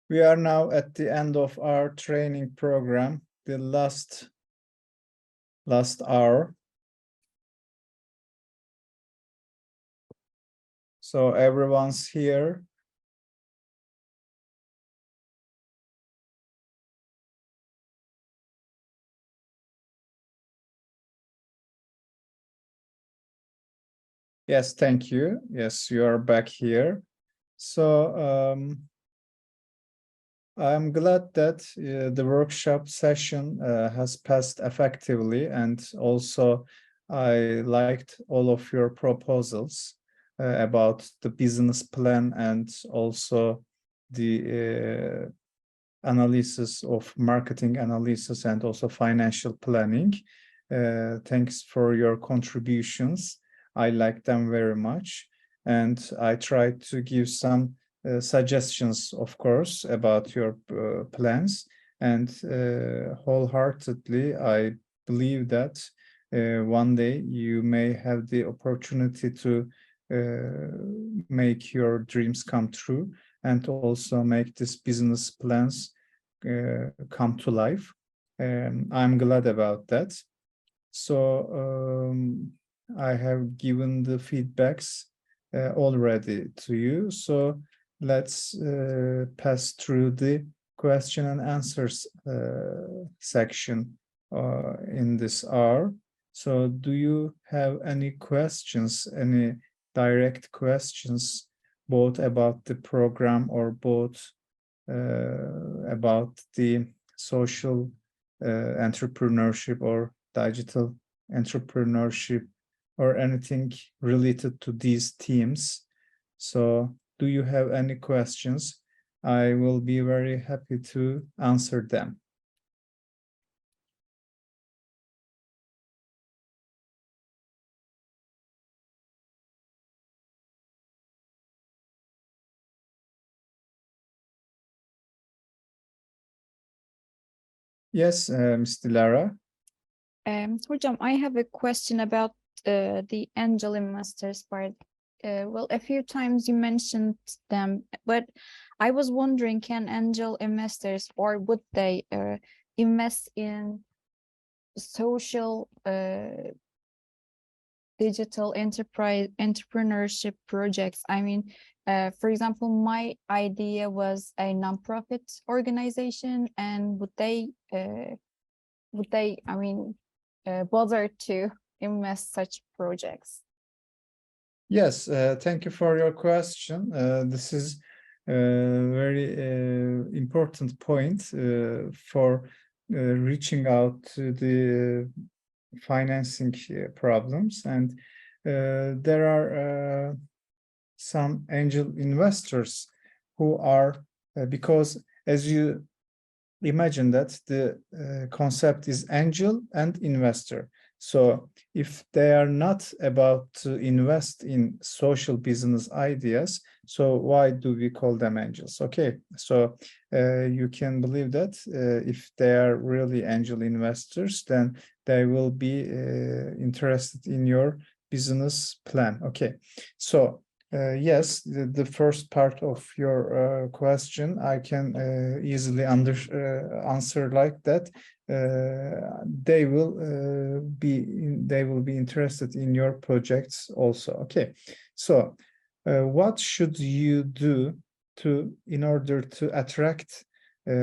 We are now at the end of our training program, the last hour. So everyone's here. Yes, thank you. Yes, you are back here. So I'm glad that the workshop session has passed effectively, and also I liked all of your proposals about the business plan and also the analysis of marketing analysis and also financial planning. Thanks for your contributions. I like them very much. And I tried to give some suggestions, of course, about your plans. And wholeheartedly, I believe that one day you may have the opportunity to make your dreams come true and also make this business plans come to life. I'm glad about that. So I have given the feedbacks already to you. So let's pass through the question and answers section in this hour. So do you have any questions, any direct questions, both about the program or both about the social entrepreneurship or digital entrepreneurship or anything related to these themes? So do you have any questions? I will be very happy to answer them. Yes, Mr. Lara. Hocam, I have a question about the angel investors part. Well, a few times you mentioned them, but I was wondering, can angel investors, or would they invest in social digital entrepreneurship projects? I mean, for example, my idea was a nonprofit organization, and would they, I mean, bother to invest such projects? Yes, thank you for your question. This is a very important point for reaching out to the financing problems. And there are some angel investors who are, because as you imagine that the concept is angel and investor. So if they are not about to invest in social business ideas, so why do we call them angels? Okay, so you can believe that if they are really angel investors, then they will be interested in your business plan. Okay, so yes, the first part of your question, I can easily answer like that. They will be interested in your projects also. Okay, so what should you do in order to attract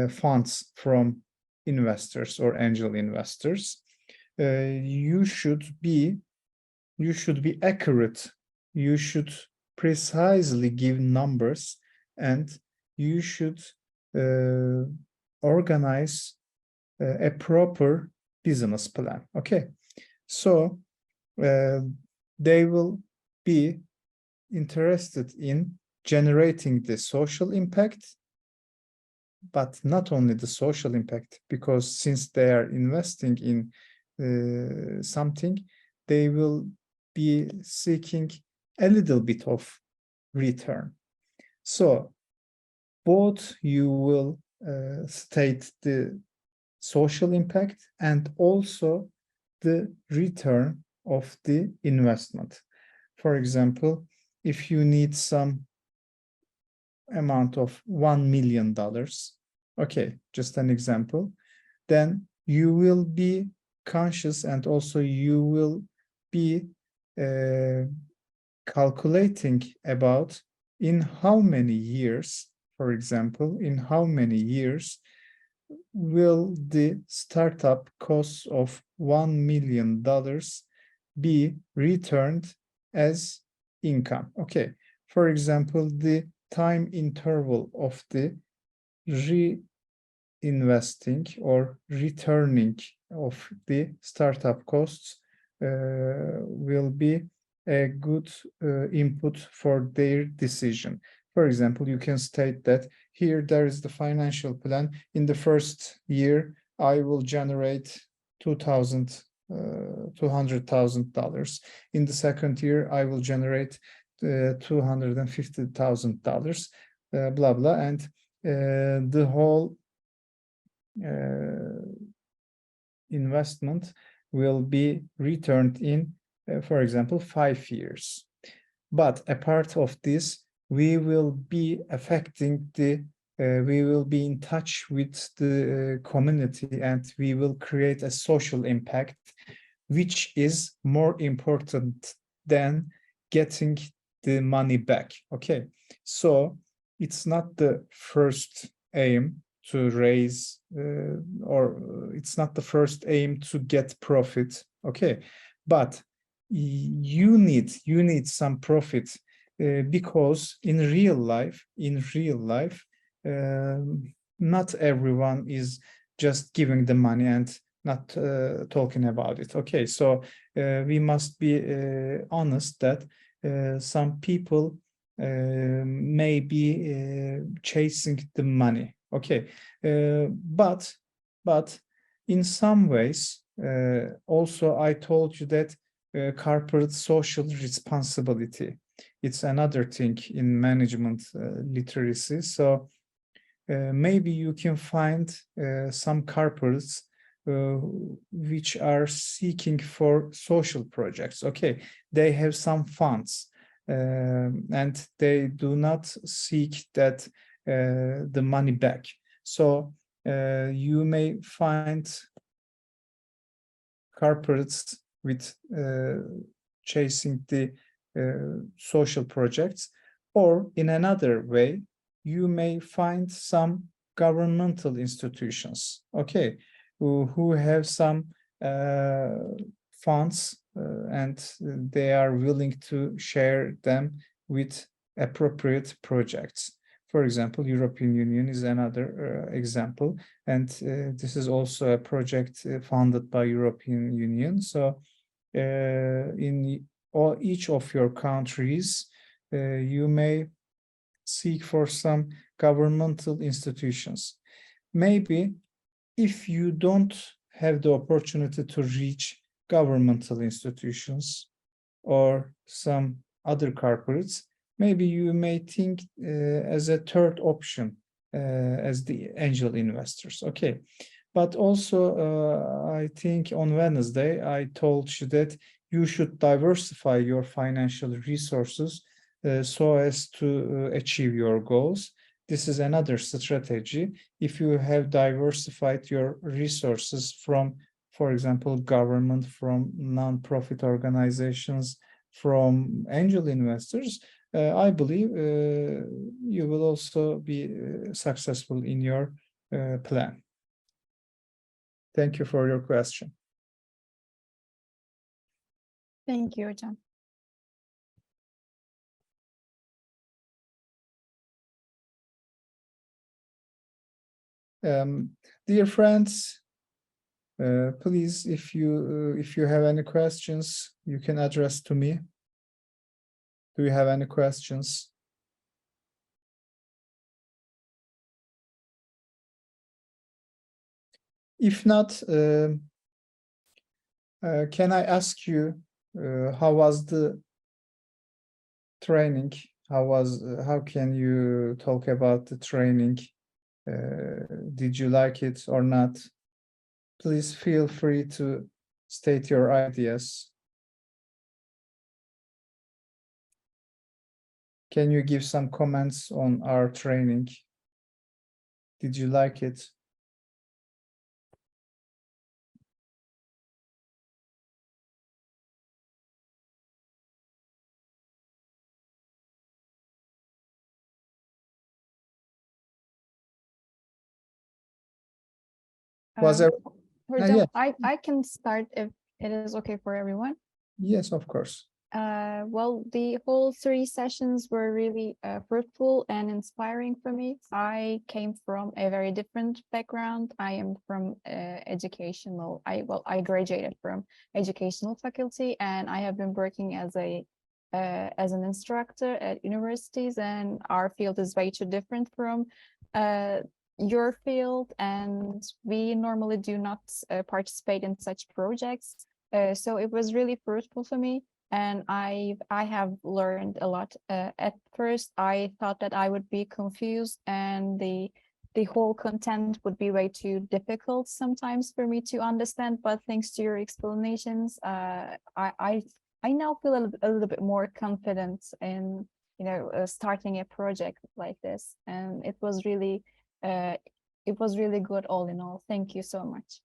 funds from investors or angel investors? You should be accurate. You should precisely give numbers, and you should organize a proper business plan. Okay, so they will be interested in generating the social impact, but not only the social impact, because since they are investing in something, they will be seeking a little bit of return. So both you will state the social impact and also the return of the investment. For example, if you need some amount of $1 million, okay, just an example, then you will be conscious and also you will be calculating about in how many years, for example, in how many years will the startup costs of $1 million be returned as income. Okay, for example, the time interval of the reinvesting or returning of the startup costs will be a good input for their decision. For example, you can state that here there is the financial plan. In the first year, I will generate $200,000. In the second year, I will generate $250,000, blah, blah. And the whole investment will be returned in, for example, 5 years. But a part of this, we will be affecting we will be in touch with the community and we will create a social impact, which is more important than getting the money back. Okay, so it's not the first aim to raise or it's not the first aim to get profit. Okay, but you need some profit because in real life not everyone is just giving the money and not talking about it. Okay, so we must be honest that some people may be chasing the money. Okay, but in some ways also I told you that corporate social responsibility, it's another thing in management literacy. So maybe you can find some corporates which are seeking for social projects. Okay, they have some funds and they do not seek that the money back. So you may find corporates with chasing the social projects, or in another way, you may find some governmental institutions, okay, who have some funds and they are willing to share them with appropriate projects. For example, European Union is another example, and this is also a project funded by European Union. So in each of your countries, you may seek for some governmental institutions. Maybe if you don't have the opportunity to reach governmental institutions or some other corporates, maybe you may think as a third option as the angel investors. Okay, but also I think on Wednesday I told you that you should diversify your financial resources so as to achieve your goals. This is another strategy. If you have diversified your resources from, for example, government, from non-profit organizations, from angel investors, I believe you will also be successful in your plan. Thank you for your question. Thank you, Hocam. Dear friends, please, if you have any questions, you can address to me. Do you have any questions? If not, can I ask you how was the training? How can you talk about the training? Did you like it or not? Please feel free to state your ideas. Can you give some comments on our training? Did you like it? Was there? Hocam, Yeah. I can start if it is okay for everyone. Yes, of course. Well, the whole 3 sessions were really fruitful and inspiring for me. I came from a very different background. I am from educational. I graduated from educational faculty, and I have been working as an instructor at universities. And our field is way too different from your field, and we normally do not participate in such projects. So it was really fruitful for me. And I have learned a lot. At first, I thought that I would be confused, and the whole content would be way too difficult sometimes for me to understand. But thanks to your explanations, I now feel a little bit more confident in starting a project like this. And it was really good all in all. Thank you so much.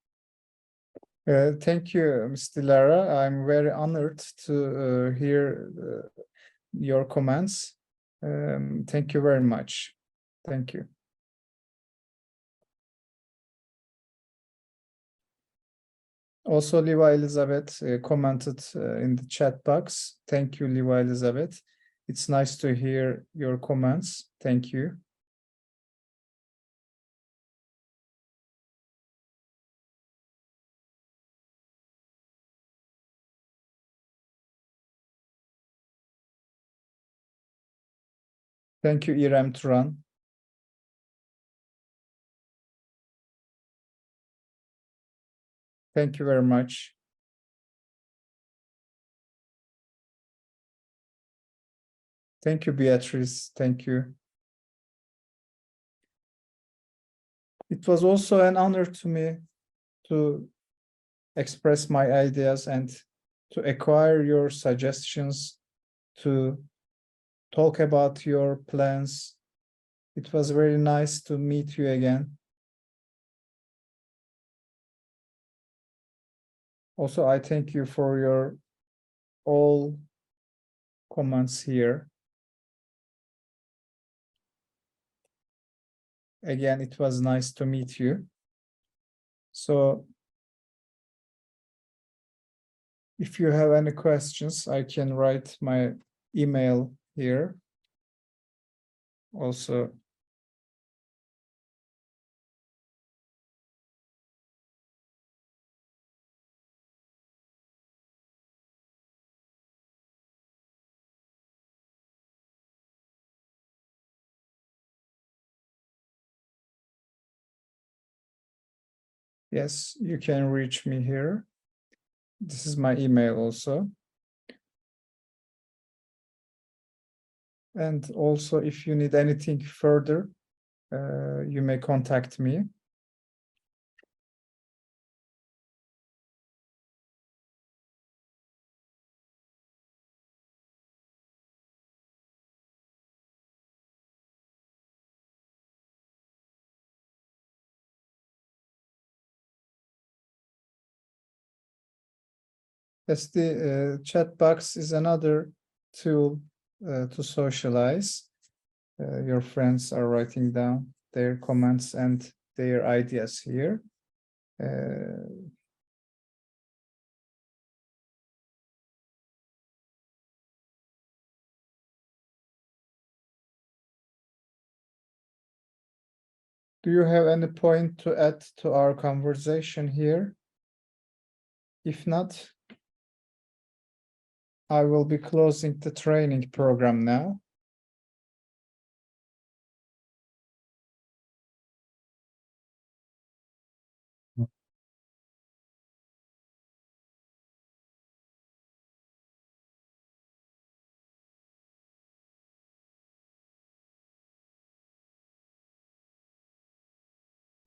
Thank you, Ms. Dilara. I'm very honored to hear your comments. Thank you very much. Thank you. Also, Liva Elizabeth commented in the chat box. Thank you, Liva Elizabeth. It's nice to hear your comments. Thank you. Thank you, İrem Turan. Thank you very much. Thank you, Beatrice. Thank you. It was also an honor to me to express my ideas and to acquire your suggestions, to talk about your plans. It was very nice to meet you again. Also, I thank you for your all comments here. Again, it was nice to meet you. So if you have any questions, I can write my email here. Also, yes, you can reach me here. This is my email also. And also, if you need anything further, you may contact me. Yes, the chat box is another tool to socialize. Your friends are writing down their comments and their ideas here. Do you have any point to add to our conversation here? If not, I will be closing the training program now.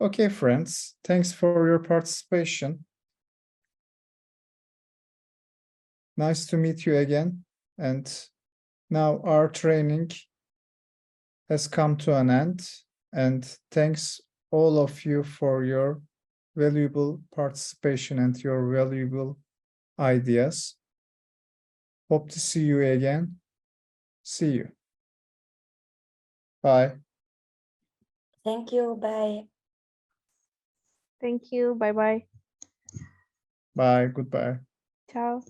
Okay, friends, thanks for your participation. Nice to meet you again. And now our training has come to an end, and thanks all of you for your valuable participation and your valuable ideas. Hope to see you again. See you. Bye. Thank you. Bye. Thank you. Bye bye. Bye. Goodbye. Ciao.